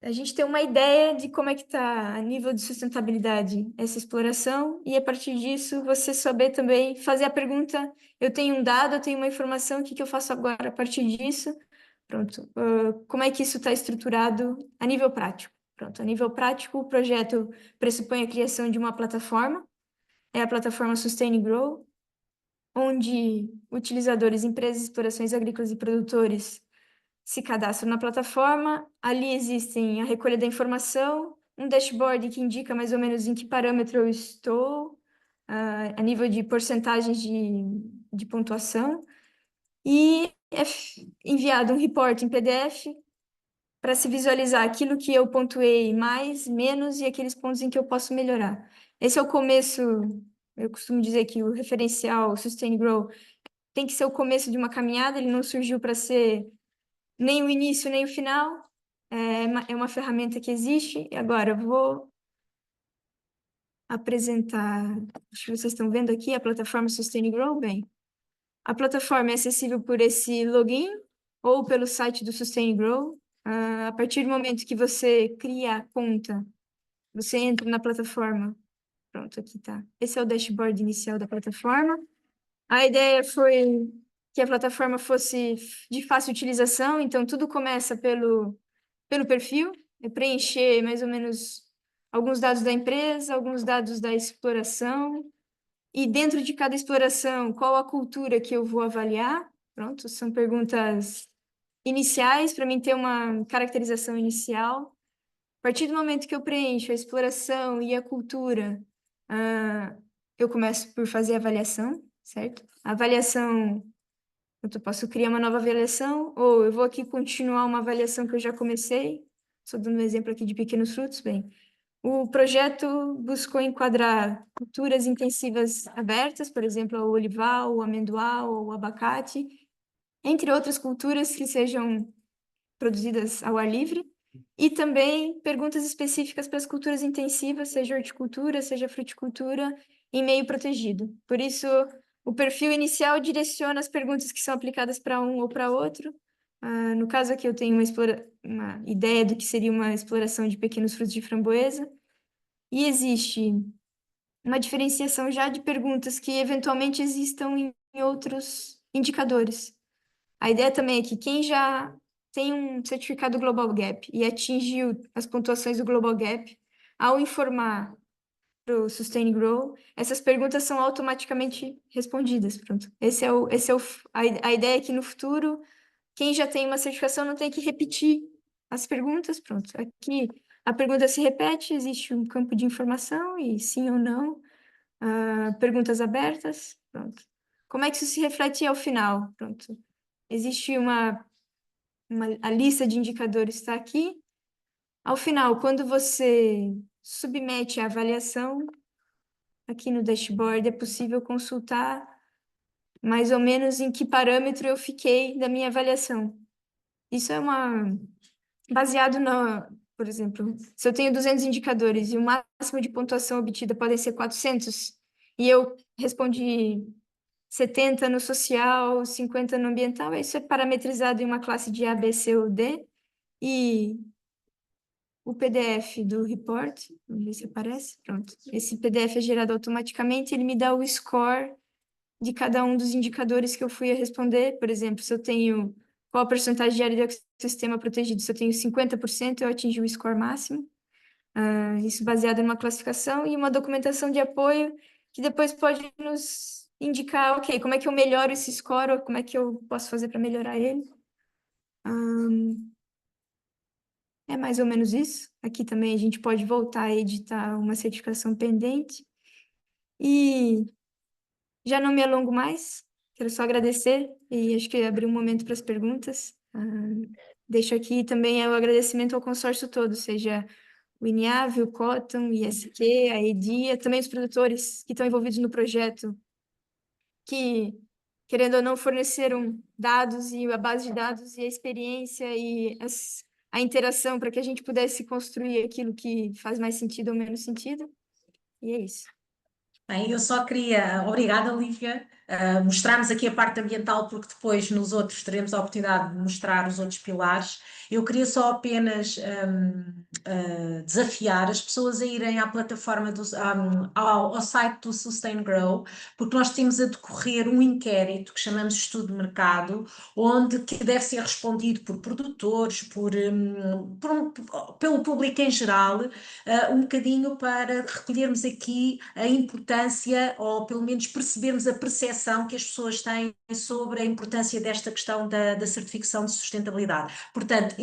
C: a gente ter uma ideia de como é que está a nível de sustentabilidade essa exploração, e a partir disso você saber também fazer a pergunta, eu tenho um dado, eu tenho uma informação, o que eu faço agora a partir disso? Pronto. Como é que isso está estruturado a nível prático? Pronto, a nível prático, o projeto pressupõe a criação de uma plataforma, é a plataforma Sustain e Grow, onde utilizadores, empresas, explorações agrícolas e produtores se cadastram na plataforma. Ali existem a recolha da informação, um dashboard que indica mais ou menos em que parâmetro eu estou, a nível de porcentagens de pontuação, e é enviado um report em PDF para se visualizar aquilo que eu pontuei mais, menos, e aqueles pontos em que eu posso melhorar. Esse é o começo. Eu costumo dizer que o referencial Sustain Grow tem que ser o começo de uma caminhada, ele não surgiu para ser nem o início, nem o final. É uma ferramenta que existe. E agora eu vou apresentar, acho que vocês estão vendo aqui, a plataforma Sustain Grow. Bem, a plataforma é acessível por esse login ou pelo site do Sustain Grow. A partir do momento que você cria a conta, você entra na plataforma. Pronto, aqui tá. Esse é o dashboard inicial da plataforma. A ideia foi que a plataforma fosse de fácil utilização, então tudo começa pelo perfil, é preencher mais ou menos alguns dados da empresa, alguns dados da exploração, e dentro de cada exploração, qual a cultura que eu vou avaliar. Pronto, são perguntas iniciais para mim ter uma caracterização inicial. A partir do momento que eu preencho a exploração e a cultura, eu começo por fazer a avaliação, certo? A avaliação, eu posso criar uma nova avaliação, ou eu vou aqui continuar uma avaliação que eu já comecei. Estou dando um exemplo aqui de pequenos frutos. Bem, O projeto buscou enquadrar culturas intensivas abertas, por exemplo, o olival, o amendoal, o abacate, entre outras culturas que sejam produzidas ao ar livre, e também perguntas específicas para as culturas intensivas, seja horticultura, seja fruticultura, em meio protegido. Por isso, o perfil inicial direciona as perguntas que são aplicadas para um ou para outro. No caso aqui, eu tenho uma ideia do que seria uma exploração de pequenos frutos de framboesa, e existe uma diferenciação já de perguntas que eventualmente existam em outros indicadores. A ideia também é que quem já tem um certificado Global Gap e atingiu as pontuações do Global Gap, ao informar para o Sustain Grow, essas perguntas são automaticamente respondidas. Pronto. A ideia é que no futuro, quem já tem uma certificação não tem que repetir as perguntas. Pronto. Aqui a pergunta se repete, existe um campo de informação e sim ou não. Perguntas abertas. Pronto. Como é que isso se reflete ao final? Pronto. Existe a lista de indicadores está aqui. Ao final, quando você submete a avaliação, aqui no dashboard é possível consultar mais ou menos em que parâmetro eu fiquei da minha avaliação. Isso é baseado por exemplo, se eu tenho 200 indicadores e o máximo de pontuação obtida podem ser 400, e eu respondi 70 no social, 50 no ambiental, isso é parametrizado em uma classe de A, B, C ou D, e o PDF do report, vamos ver se aparece, pronto. Esse PDF é gerado automaticamente, ele me dá o score de cada um dos indicadores que eu fui a responder. Por exemplo, se eu tenho qual a porcentagem de área de ecossistema protegido, se eu tenho 50%, eu atingi o score máximo. Isso baseado numa classificação e uma documentação de apoio que depois pode nos indicar, ok, como é que eu melhoro esse score ou como é que eu posso fazer para melhorar ele. É mais ou menos isso. Aqui também a gente pode voltar a editar uma certificação pendente. E já não me alongo mais, quero só agradecer e acho que abrir um momento para as perguntas. Deixo aqui também o agradecimento ao consórcio todo, seja o INIAV, o Cotton, o ISQ, a EDIA, também os produtores que estão envolvidos no projeto, que, querendo ou não, forneceram dados e a base de dados e a experiência e a interação para que a gente pudesse construir aquilo que faz mais sentido ou menos sentido. E é isso.
A: Bem, eu só queria, obrigada, Lívia, mostrarmos aqui a parte ambiental, porque depois nos outros teremos a oportunidade de mostrar os outros pilares. Eu queria só apenas desafiar as pessoas a irem à plataforma, ao site do Sustain Grow, porque nós temos a decorrer um inquérito que chamamos de estudo de mercado, onde que deve ser respondido por produtores, pelo público em geral, um bocadinho para recolhermos aqui a importância, ou pelo menos percebermos a percepção que as pessoas têm sobre a importância desta questão da certificação de sustentabilidade. Portanto,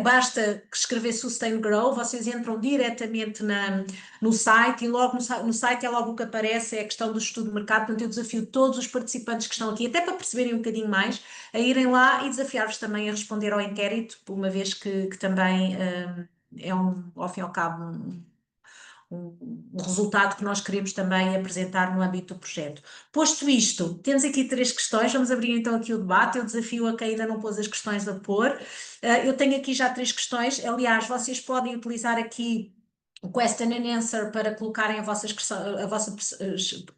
A: basta escrever Sustain Grow, vocês entram diretamente no site e logo no site é logo o que aparece, é a questão do estudo de mercado. Portanto, eu desafio todos os participantes que estão aqui, até para perceberem um bocadinho mais, a irem lá e desafiar-vos também a responder ao inquérito, uma vez que também é ao fim e ao cabo um resultado que nós queremos também apresentar no âmbito do projeto. Posto isto, temos aqui 3 questões, vamos abrir então aqui o debate. Eu desafio a quem ainda não pôs as questões a pôr. Eu tenho aqui já 3 questões, aliás, vocês podem utilizar aqui o question and answer para colocarem a vossa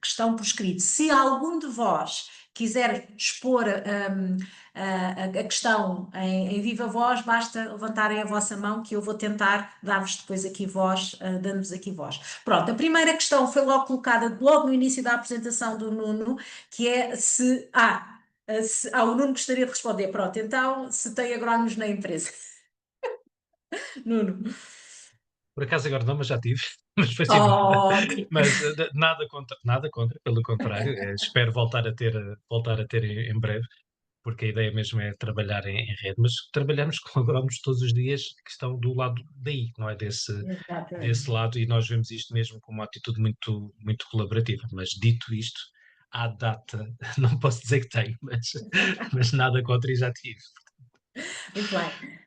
A: questão por escrito. Se algum de vós quiser expor a questão em viva voz, basta levantarem a vossa mão que eu vou tentar dar-vos depois aqui voz, dando-vos aqui voz. Pronto, a primeira questão foi logo colocada logo no início da apresentação do Nuno, que é o Nuno gostaria de responder. Pronto, então, se tem agrónomos na empresa. Nuno.
B: Por acaso agora não, mas já tive, mas foi assim,
A: Oh,
B: mas nada contra, pelo contrário, espero voltar a ter em breve, porque a ideia mesmo é trabalhar em rede, mas trabalhamos com agrónomos todos os dias que estão do lado daí, não é desse
A: exatamente.
B: lado, e nós vemos isto mesmo como uma atitude muito, muito colaborativa. Mas dito isto, à data, não posso dizer que tenho, mas nada contra e já tive.
A: Muito bem.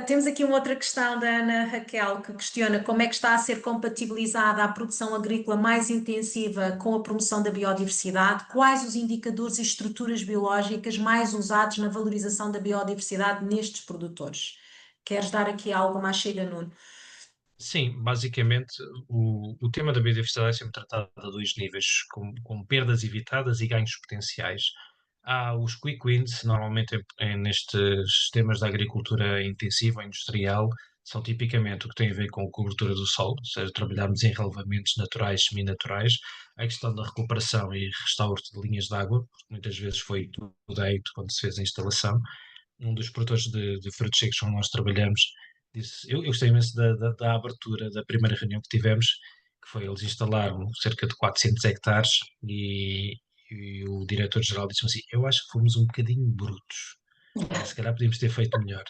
A: Temos aqui uma outra questão da Ana Raquel que questiona como é que está a ser compatibilizada a produção agrícola mais intensiva com a promoção da biodiversidade, quais os indicadores e estruturas biológicas mais usados na valorização da biodiversidade nestes produtores? Queres dar aqui algo mais chega, Nuno?
B: Sim, basicamente o tema da biodiversidade é sempre tratado a dois níveis, com perdas evitadas e ganhos potenciais. Há os quick wins, normalmente nestes sistemas da agricultura intensiva, industrial, são tipicamente o que tem a ver com a cobertura do solo, ou seja, trabalharmos em relevamentos naturais, semi-naturais, a questão da recuperação e restauro de linhas de água, porque muitas vezes foi tudo deito quando se fez a instalação. Um dos produtores de frutos secos onde nós trabalhamos disse, eu gostei imenso da abertura da primeira reunião que tivemos, que foi eles instalaram cerca de 400 hectares e o diretor-geral disse assim, eu acho que fomos um bocadinho brutos, se calhar podíamos ter feito melhor.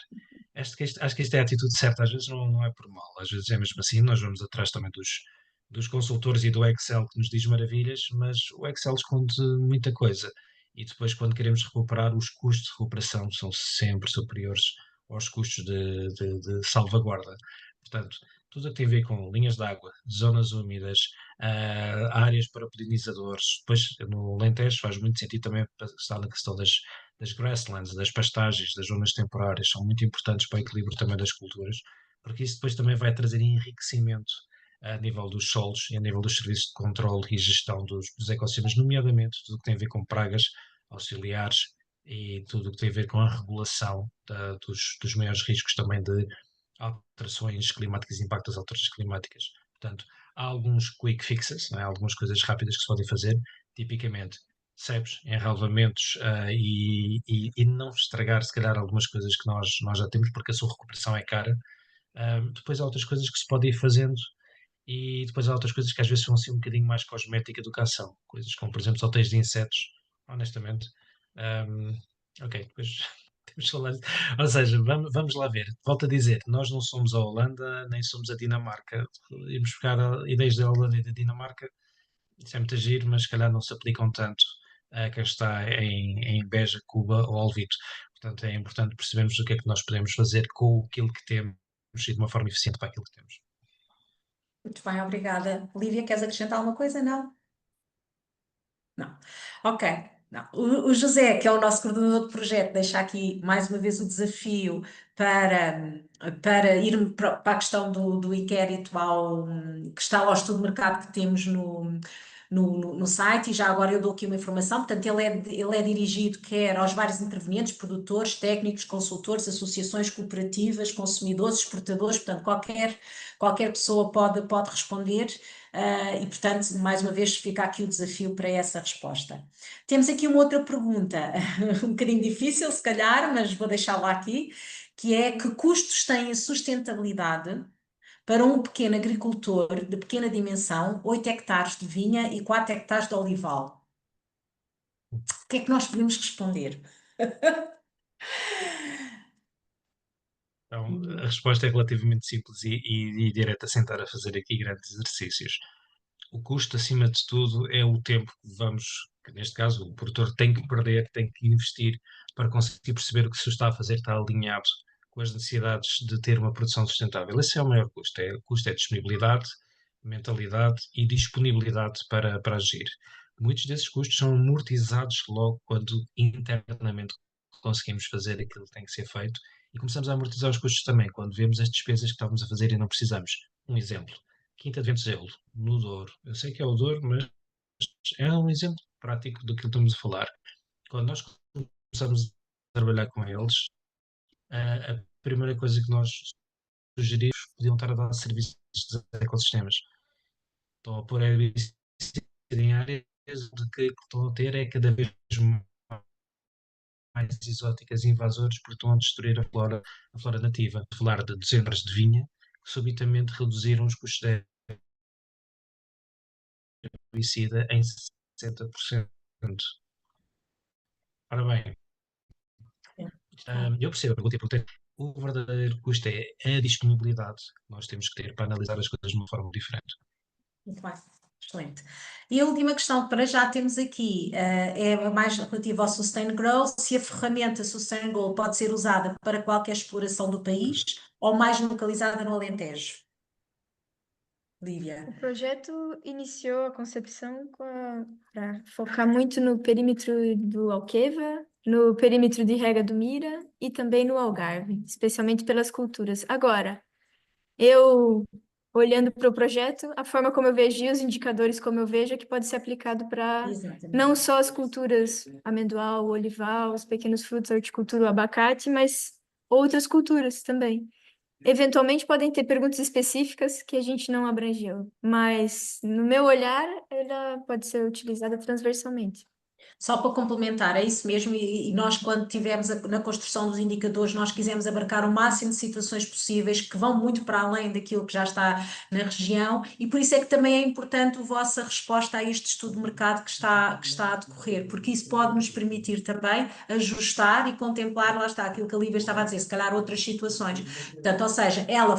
B: Acho que isto é a atitude certa, às vezes não é por mal, às vezes é mesmo assim, nós vamos atrás também dos consultores e do Excel que nos diz maravilhas, mas o Excel esconde muita coisa. E depois, quando queremos recuperar, os custos de recuperação são sempre superiores aos custos de salvaguarda. Portanto, tudo o que tem a ver com linhas de água, zonas úmidas, áreas para polinizadores. Depois, no Alentejo, faz muito sentido também estar na questão das grasslands, das pastagens, das zonas temporárias, são muito importantes para o equilíbrio também das culturas, porque isso depois também vai trazer enriquecimento a nível dos solos e a nível dos serviços de controle e gestão dos ecossistemas, nomeadamente tudo o que tem a ver com pragas auxiliares e tudo o que tem a ver com a regulação dos maiores riscos também de alterações climáticas e impacto das alterações climáticas. Portanto, há alguns quick fixes, não é? Algumas coisas rápidas que se podem fazer, tipicamente CEPs, enrolvamentos e não estragar, se calhar, algumas coisas que nós já temos, porque a sua recuperação é cara. Depois há outras coisas que se pode ir fazendo e depois há outras coisas que às vezes são assim um bocadinho mais cosmética do que ação. Coisas como, por exemplo, hotéis de insetos, honestamente. Um, ok, depois temos de falar. Ou seja, vamos lá ver. Volto a dizer, nós não somos a Holanda, nem somos a Dinamarca. Irmos buscar ideias da Holanda e da Dinamarca, isso é muito giro, mas se calhar não se aplicam tanto a quem está em Beja, Cuba ou Alvito. Portanto, é importante percebermos o que é que nós podemos fazer com aquilo que temos e de uma forma eficiente para aquilo que temos.
A: Muito bem, obrigada. Lívia, queres acrescentar alguma coisa? Não? Não. Ok. Não. O José, que é o nosso coordenador de projeto, deixa aqui mais uma vez o desafio para ir para a questão do inquérito que está ao estudo de mercado que temos no site, e já agora eu dou aqui uma informação. Portanto, ele é dirigido quer aos vários intervenientes, produtores, técnicos, consultores, associações cooperativas, consumidores, exportadores, portanto, qualquer pessoa pode responder. E, portanto, mais uma vez, fica aqui o desafio para essa resposta. Temos aqui uma outra pergunta, um bocadinho difícil, se calhar, mas vou deixá-la aqui, que é: que custos tem a sustentabilidade para um pequeno agricultor de pequena dimensão, 8 hectares de vinha e 4 hectares de olival? O que é que nós podemos responder?
B: Então, a resposta é relativamente simples e direta, sem estar a fazer aqui grandes exercícios. O custo, acima de tudo, é o tempo que neste caso o produtor tem que perder, tem que investir para conseguir perceber o que se está a fazer está alinhado com as necessidades de ter uma produção sustentável. Esse é o maior custo. O custo é disponibilidade, mentalidade e disponibilidade para agir. Muitos desses custos são amortizados logo quando internamente conseguimos fazer aquilo que tem que ser feito e começamos a amortizar os custos também quando vemos as despesas que estávamos a fazer e não precisamos. Um exemplo. Quinta de Ventoselo, no Douro. Eu sei que é o Douro, mas é um exemplo prático do que estamos a falar. Quando nós começamos a trabalhar com eles, a primeira coisa que nós sugerimos podiam estar a dar serviços de ecossistemas. Estão a pôr herbicidas em áreas de que estão a ter é cada vez mais exóticas e invasores porque estão a destruir a flora nativa. Falar de dezenas de vinha que subitamente reduziram os custos de herbicida em 60%. Ora bem,
A: Muito bem,
B: eu percebo a pergunta e perguntei. O verdadeiro custo é a disponibilidade que nós temos que ter para analisar as coisas de uma forma diferente.
A: muito bem. Excelente. E a última questão que para já temos aqui é mais relativa ao Sustain Growth, se a ferramenta Sustain Goal pode ser usada para qualquer exploração do país ou mais localizada no Alentejo. Lívia.
C: O projeto iniciou a concepção para focar muito no perímetro do Alqueva, no perímetro de Rega do Mira e também no Algarve, especialmente pelas culturas. Agora, eu, olhando para o projeto, a forma como eu vejo e os indicadores como eu vejo é que pode ser aplicado para não
A: Exatamente.
C: só as culturas amendoal, olival, os pequenos frutos, a horticultura, o abacate, mas outras culturas também. Eventualmente podem ter perguntas específicas que a gente não abrangeu, mas no meu olhar, ela pode ser utilizada transversalmente.
A: Só para complementar, é isso mesmo, e nós, quando tivemos na construção dos indicadores, nós quisemos abarcar o máximo de situações possíveis que vão muito para além daquilo que já está na região, e por isso é que também é importante a vossa resposta a este estudo de mercado que está a decorrer, porque isso pode nos permitir também ajustar e contemplar, lá está, aquilo que a Lívia estava a dizer, se calhar outras situações. Portanto, ou seja, ela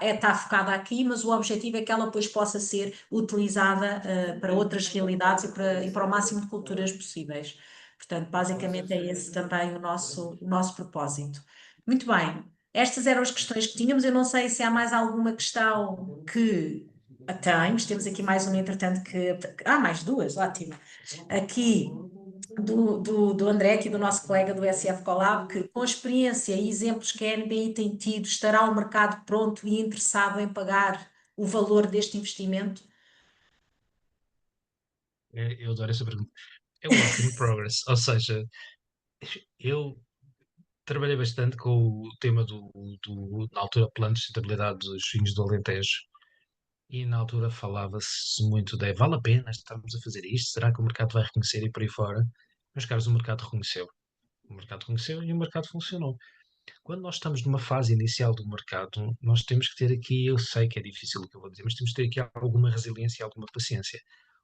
A: está focada aqui, mas o objetivo é que ela depois possa ser utilizada para outras realidades e para o máximo de culturas possíveis. Portanto, basicamente é esse também o nosso propósito. Muito bem, estas eram as questões que tínhamos. Eu não sei se há mais alguma questão que temos aqui mais uma, entretanto, mais duas, ótimo. Aqui do André, aqui do nosso colega do SF Colab, que com a experiência e exemplos que a NBI tem tido, estará o mercado pronto e interessado em pagar o valor deste investimento?
B: Eu adoro essa pergunta. É work in progress, ou seja, eu trabalhei bastante com o tema na altura, plano de sustentabilidade dos vinhos do Alentejo. E na altura falava-se muito de vale a pena estarmos a fazer isto? Será que o mercado vai reconhecer e por aí fora? Meus caros, o mercado reconheceu. O mercado reconheceu e o mercado funcionou. Quando nós estamos numa fase inicial do mercado, nós temos que ter aqui, eu sei que é difícil o que eu vou dizer, mas temos que ter aqui alguma resiliência e alguma paciência.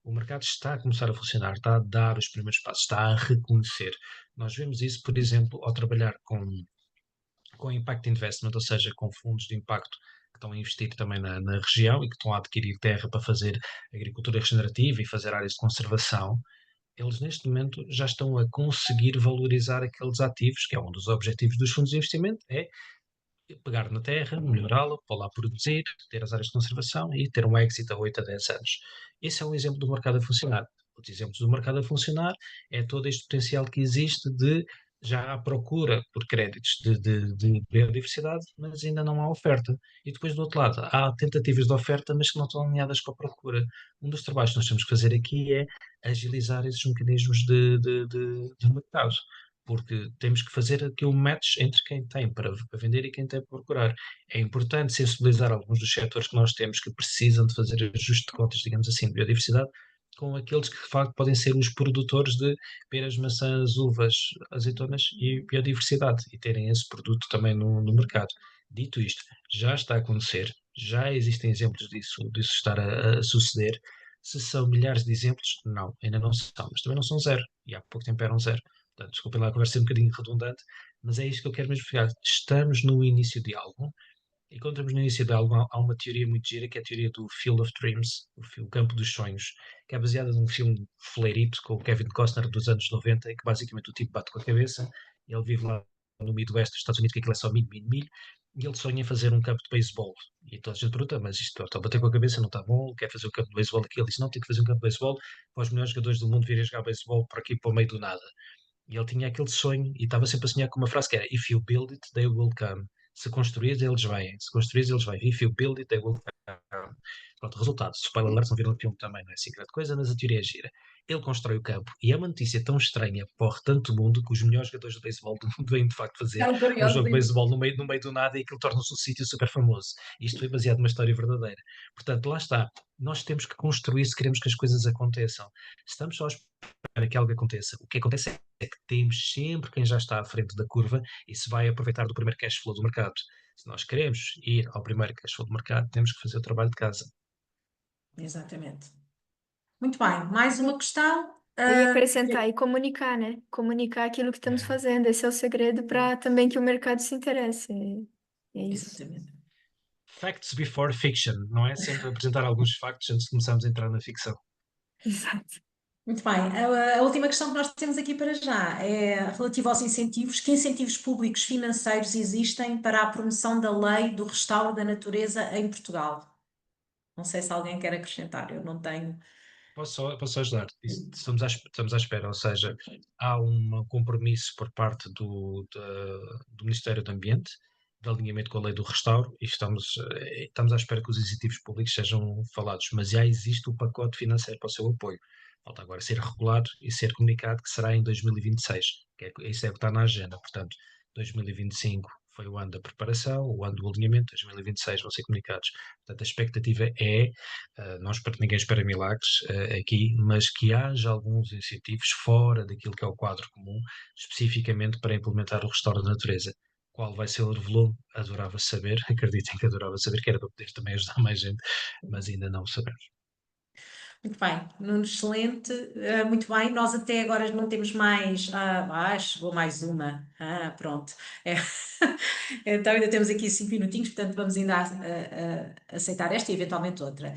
B: O mercado está a começar a funcionar, está a dar os primeiros passos, está a reconhecer. Nós vemos isso, por exemplo, ao trabalhar com impact investment, ou seja, com fundos de impacto que estão a investir também na região e que estão a adquirir terra para fazer agricultura regenerativa e fazer áreas de conservação. Eles neste momento já estão a conseguir valorizar aqueles ativos, que é um dos objetivos dos fundos de investimento, é pegar na terra, melhorá-la, pô-la a produzir, ter as áreas de conservação e ter um exit a 8 a 10 anos. Esse é um exemplo do mercado a funcionar. Outros exemplos do mercado a funcionar é todo este potencial que existe de já há procura por créditos de biodiversidade, mas ainda não há oferta. E depois, do outro lado, há tentativas de oferta, mas que não estão alinhadas com a procura. Um dos trabalhos que nós temos que fazer aqui é agilizar esses mecanismos de mercado, porque temos que fazer aquele match entre quem tem para vender e quem tem para procurar. É importante sensibilizar alguns dos setores que nós temos que precisam de fazer ajuste de contas, digamos assim, de biodiversidade, com aqueles que de facto podem ser os produtores de peras, maçãs, uvas, azeitonas e biodiversidade e terem esse produto também no mercado. Dito isto, já está a acontecer, já existem exemplos disso estar a suceder. Se são milhares de exemplos, não, ainda não são, mas também não são zero, e há pouco tempo eram zero. Portanto, desculpem lá a conversa um bocadinho redundante, mas é isto que eu quero mesmo ficar. Estamos no início de algo, e quando estamos no início de algo, há uma teoria muito gira, que é a teoria do Field of Dreams, o campo dos sonhos, que é baseada num filme fleirito com o Kevin Costner dos anos 90, e que basicamente o tipo bate com a cabeça, e ele vive lá no Midwest dos Estados Unidos, que aquilo é só milho, milho, milho, e ele sonha em fazer um campo de beisebol. E toda a gente pergunta, mas isto está a bater com a cabeça, não está bom, quer fazer um campo de beisebol aqui? Ele diz, não, tem que fazer um campo de beisebol para os melhores jogadores do mundo virem jogar beisebol por aqui, para o meio do nada. E ele tinha aquele sonho e estava sempre a sonhar com uma frase que era: If you build it, they will come. Se construís, eles vêm. Se construís, eles vêm. If you build it, they will come. Pronto, resultado. Spoiler alert, não viram o filme também, não é assim grande coisa, mas a teoria é gira. Ele constrói o campo e é uma notícia tão estranha para tanto mundo que os melhores jogadores de beisebol do mundo vêm de facto fazer
A: Ficaram
B: um jogo
A: curiosos.
B: de beisebol no meio do nada e aquilo torna-se um sítio super famoso. Isto foi baseado numa história verdadeira. Portanto, lá está. Nós temos que construir se queremos que as coisas aconteçam. Estamos só a para que algo aconteça. O que acontece é que temos sempre quem já está à frente da curva e se vai aproveitar do primeiro cash flow do mercado. Se nós queremos ir ao primeiro cash flow do mercado, temos que fazer o trabalho de casa.
A: Exatamente. Muito bem, mais uma questão.
C: Eu ia acrescentar e comunicar, né? Comunicar aquilo que estamos
B: É,
C: fazendo. Esse é o segredo para também que o mercado se interesse. É isso.
A: Exatamente.
B: Facts before fiction, não é? Sempre apresentar alguns factos antes de começarmos a entrar na ficção.
C: Exato.
A: Muito bem. A última questão que nós temos aqui para já é relativa aos incentivos. Que incentivos públicos financeiros existem para a promoção da lei do restauro da natureza em Portugal? Não sei se alguém quer acrescentar, eu não tenho.
B: Posso ajudar? Estamos à espera, ou seja, há um compromisso por parte do Ministério do Ambiente, de alinhamento com a lei do restauro, e estamos à espera que os incentivos públicos sejam falados, mas já existe o pacote financeiro para o seu apoio. Falta agora ser regulado e ser comunicado que será em 2026, isso é o que está na agenda. Portanto, 2025 foi o ano da preparação, o ano do alinhamento, 2026 vão ser comunicados. Portanto, a expectativa é ninguém espera milagres aqui, mas que haja alguns incentivos fora daquilo que é o quadro comum, especificamente para implementar o restauro da natureza. Qual vai ser o volume? Adorava saber, acreditem que adorava saber, que era para poder também ajudar mais gente, mas ainda não sabemos.
A: Muito bem, Nuno, excelente, muito bem. Nós até agora não temos mais. Chegou mais uma. Pronto. É. Então ainda temos aqui 5 minutinhos, portanto vamos ainda aceitar esta e eventualmente outra.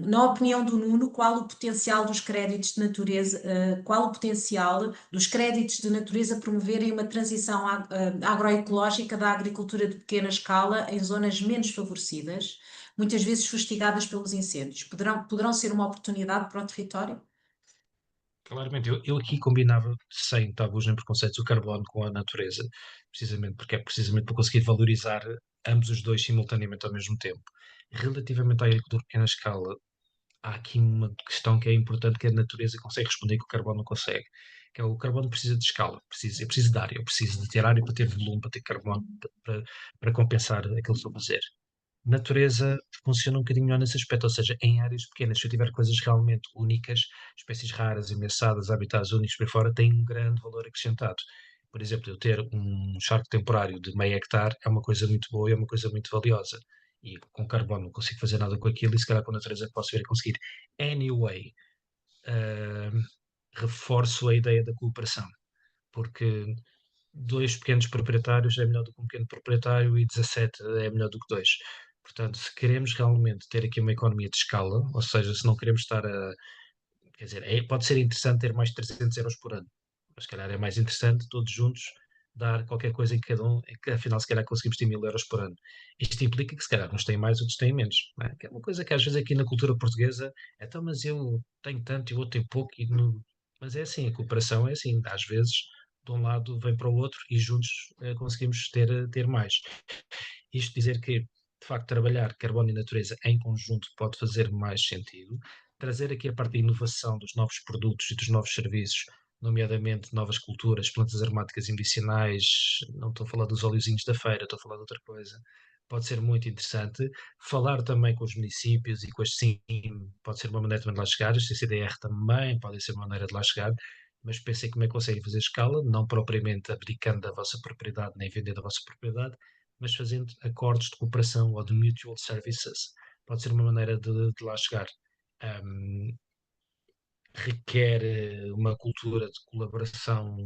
A: Na opinião do Nuno, qual o potencial dos créditos de natureza, qual o potencial dos créditos de natureza promoverem uma transição agroecológica da agricultura de pequena escala em zonas menos favorecidas, muitas vezes fustigadas pelos incêndios? Poderão ser uma oportunidade para o território?
B: Claramente, eu aqui combinava, sem tabus nem preconceitos, o carbono com a natureza, precisamente porque é precisamente para conseguir valorizar ambos os dois simultaneamente ao mesmo tempo. Relativamente à agricultura de pequena escala, há aqui uma questão que é importante, que a natureza consegue responder que o carbono não consegue, que é o carbono precisa de escala, eu preciso de área, eu preciso de ter área para ter volume, para ter carbono, para compensar aquilo que estou a fazer. Natureza funciona um bocadinho melhor nesse aspecto, ou seja, em áreas pequenas, se eu tiver coisas realmente únicas, espécies raras, ameaçadas, habitats únicos por aí fora, tem um grande valor acrescentado. Por exemplo, eu ter um charco temporário de meio hectare é uma coisa muito boa e é uma coisa muito valiosa. E com carbono não consigo fazer nada com aquilo, e se calhar com a natureza posso vir a conseguir. Anyway, uh, reforço a ideia da cooperação, porque dois pequenos proprietários é melhor do que um pequeno proprietário e 17 é melhor do que dois. Portanto, se queremos realmente ter aqui uma economia de escala, ou seja, se não queremos estar a. Quer dizer, pode ser interessante ter mais 300 euros por ano, mas se calhar é mais interessante todos juntos dar qualquer coisa em cada um, e que afinal se calhar conseguimos ter 1000 euros por ano. Isto implica que se calhar uns têm mais, outros têm menos. Não é? Que é uma coisa que às vezes aqui na cultura portuguesa é então, mas eu tenho tanto e o outro tem pouco, mas é assim, a cooperação é assim, às vezes de um lado vem para o outro e juntos conseguimos ter mais. Isto dizer que, de facto, trabalhar carbono e natureza em conjunto pode fazer mais sentido. Trazer aqui a parte da inovação dos novos produtos e dos novos serviços, nomeadamente novas culturas, plantas aromáticas e medicinais, não estou a falar dos óleozinhos da feira, estou a falar de outra coisa. Pode ser muito interessante. Falar também com os municípios e com as SIM pode ser uma maneira também de lá chegar. As CCDR também podem ser uma maneira de lá chegar, mas pensem como é que conseguem fazer escala, não propriamente abdicando da vossa propriedade nem vendendo a vossa propriedade, mas fazendo acordos de cooperação ou de mutual services. Pode ser uma maneira de lá chegar. Um, Requer uma cultura de colaboração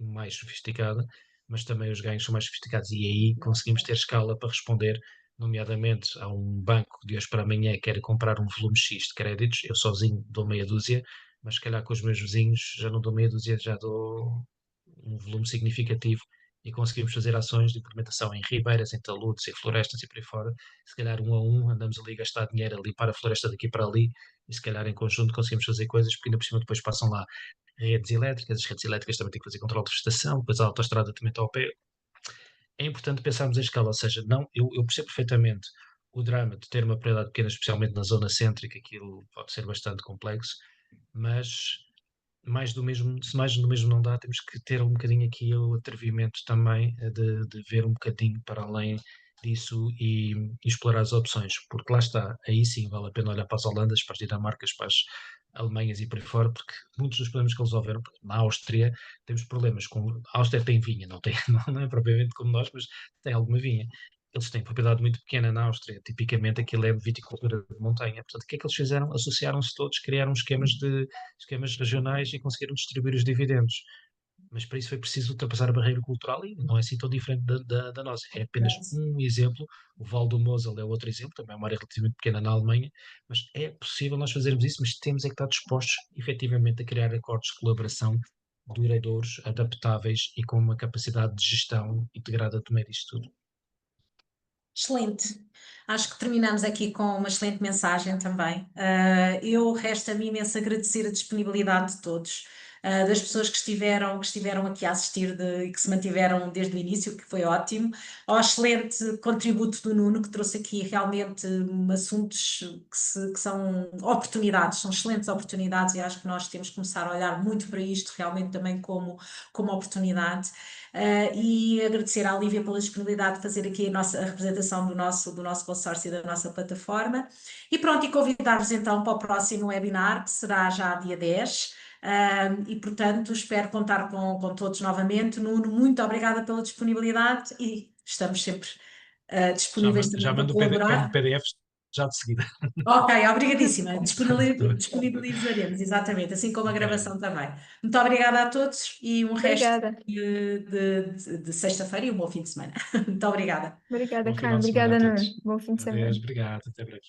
B: mais sofisticada, mas também os ganhos são mais sofisticados e aí conseguimos ter escala para responder, nomeadamente a um banco de hoje para amanhã que quer comprar um volume X de créditos, eu sozinho dou meia dúzia, mas se calhar com os meus vizinhos já não dou meia dúzia, já dou um volume significativo e conseguimos fazer ações de implementação em ribeiras, em taludes, em florestas e por aí fora. Se calhar um a um andamos ali a gastar dinheiro a limpar a floresta daqui para ali e se calhar em conjunto conseguimos fazer coisas porque ainda por cima depois passam lá redes elétricas, as redes elétricas também têm que fazer controle de vegetação, depois a autoestrada também está ao pé. É importante pensarmos em escala, ou seja, não, eu percebo perfeitamente o drama de ter uma propriedade pequena, especialmente na zona cêntrica, aquilo pode ser bastante complexo, mas se mais do mesmo não dá, temos que ter um bocadinho aqui o atrevimento também de ver um bocadinho para além disso e explorar as opções, porque lá está, aí sim vale a pena olhar para as Holandas, para as Dinamarcas, para as Alemanhas e por aí fora, porque muitos dos problemas que eles resolveram, na Áustria temos problemas com, a Áustria tem vinha, não, tem, não é propriamente como nós, mas tem alguma vinha. Eles têm propriedade muito pequena na Áustria, tipicamente aquilo é viticultura de montanha. Portanto, o que é que eles fizeram? Associaram-se todos, criaram esquemas regionais e conseguiram distribuir os dividendos. mas para isso foi preciso ultrapassar a barreira cultural e não é assim tão diferente da nossa. É apenas um exemplo. O Val do Mosel é outro exemplo, também é uma área relativamente pequena na Alemanha, mas é possível nós fazermos isso, mas temos é que estar dispostos efetivamente a criar acordos de colaboração duradouros, adaptáveis e com uma capacidade de gestão integrada do meio disto tudo.
A: Excelente. Acho que terminamos aqui com uma excelente mensagem também. Resta-me imenso agradecer a disponibilidade de todos, das pessoas que estiveram aqui a assistir e que se mantiveram desde o início, que foi ótimo, ao excelente contributo do Nuno, que trouxe aqui realmente assuntos que são oportunidades, são excelentes oportunidades e acho que nós temos que começar a olhar muito para isto realmente também como oportunidade. E agradecer à Lívia pela disponibilidade de fazer aqui a representação do nosso consórcio e da nossa plataforma. E pronto, e convidar-vos então para o próximo webinar, que será já dia 10. E portanto, espero contar com todos novamente. Nuno, muito obrigada pela disponibilidade e estamos sempre disponíveis
B: Já
A: também para
B: mando o
A: colaborar.
B: PDF já de seguida.
A: Ok, obrigadíssima. Disponibilizaremos, exatamente, assim como a
B: Ok.
A: gravação também. Muito obrigada a todos e um resto
C: Obrigada.
A: de sexta-feira e um bom fim de semana. Muito obrigada.
C: Obrigada,
B: Bom final
C: Carmen.
B: de semana a
C: Obrigada, Nuno.
B: todos.
C: Bom fim de
B: Adeus,
C: semana.
B: obrigado, até breve.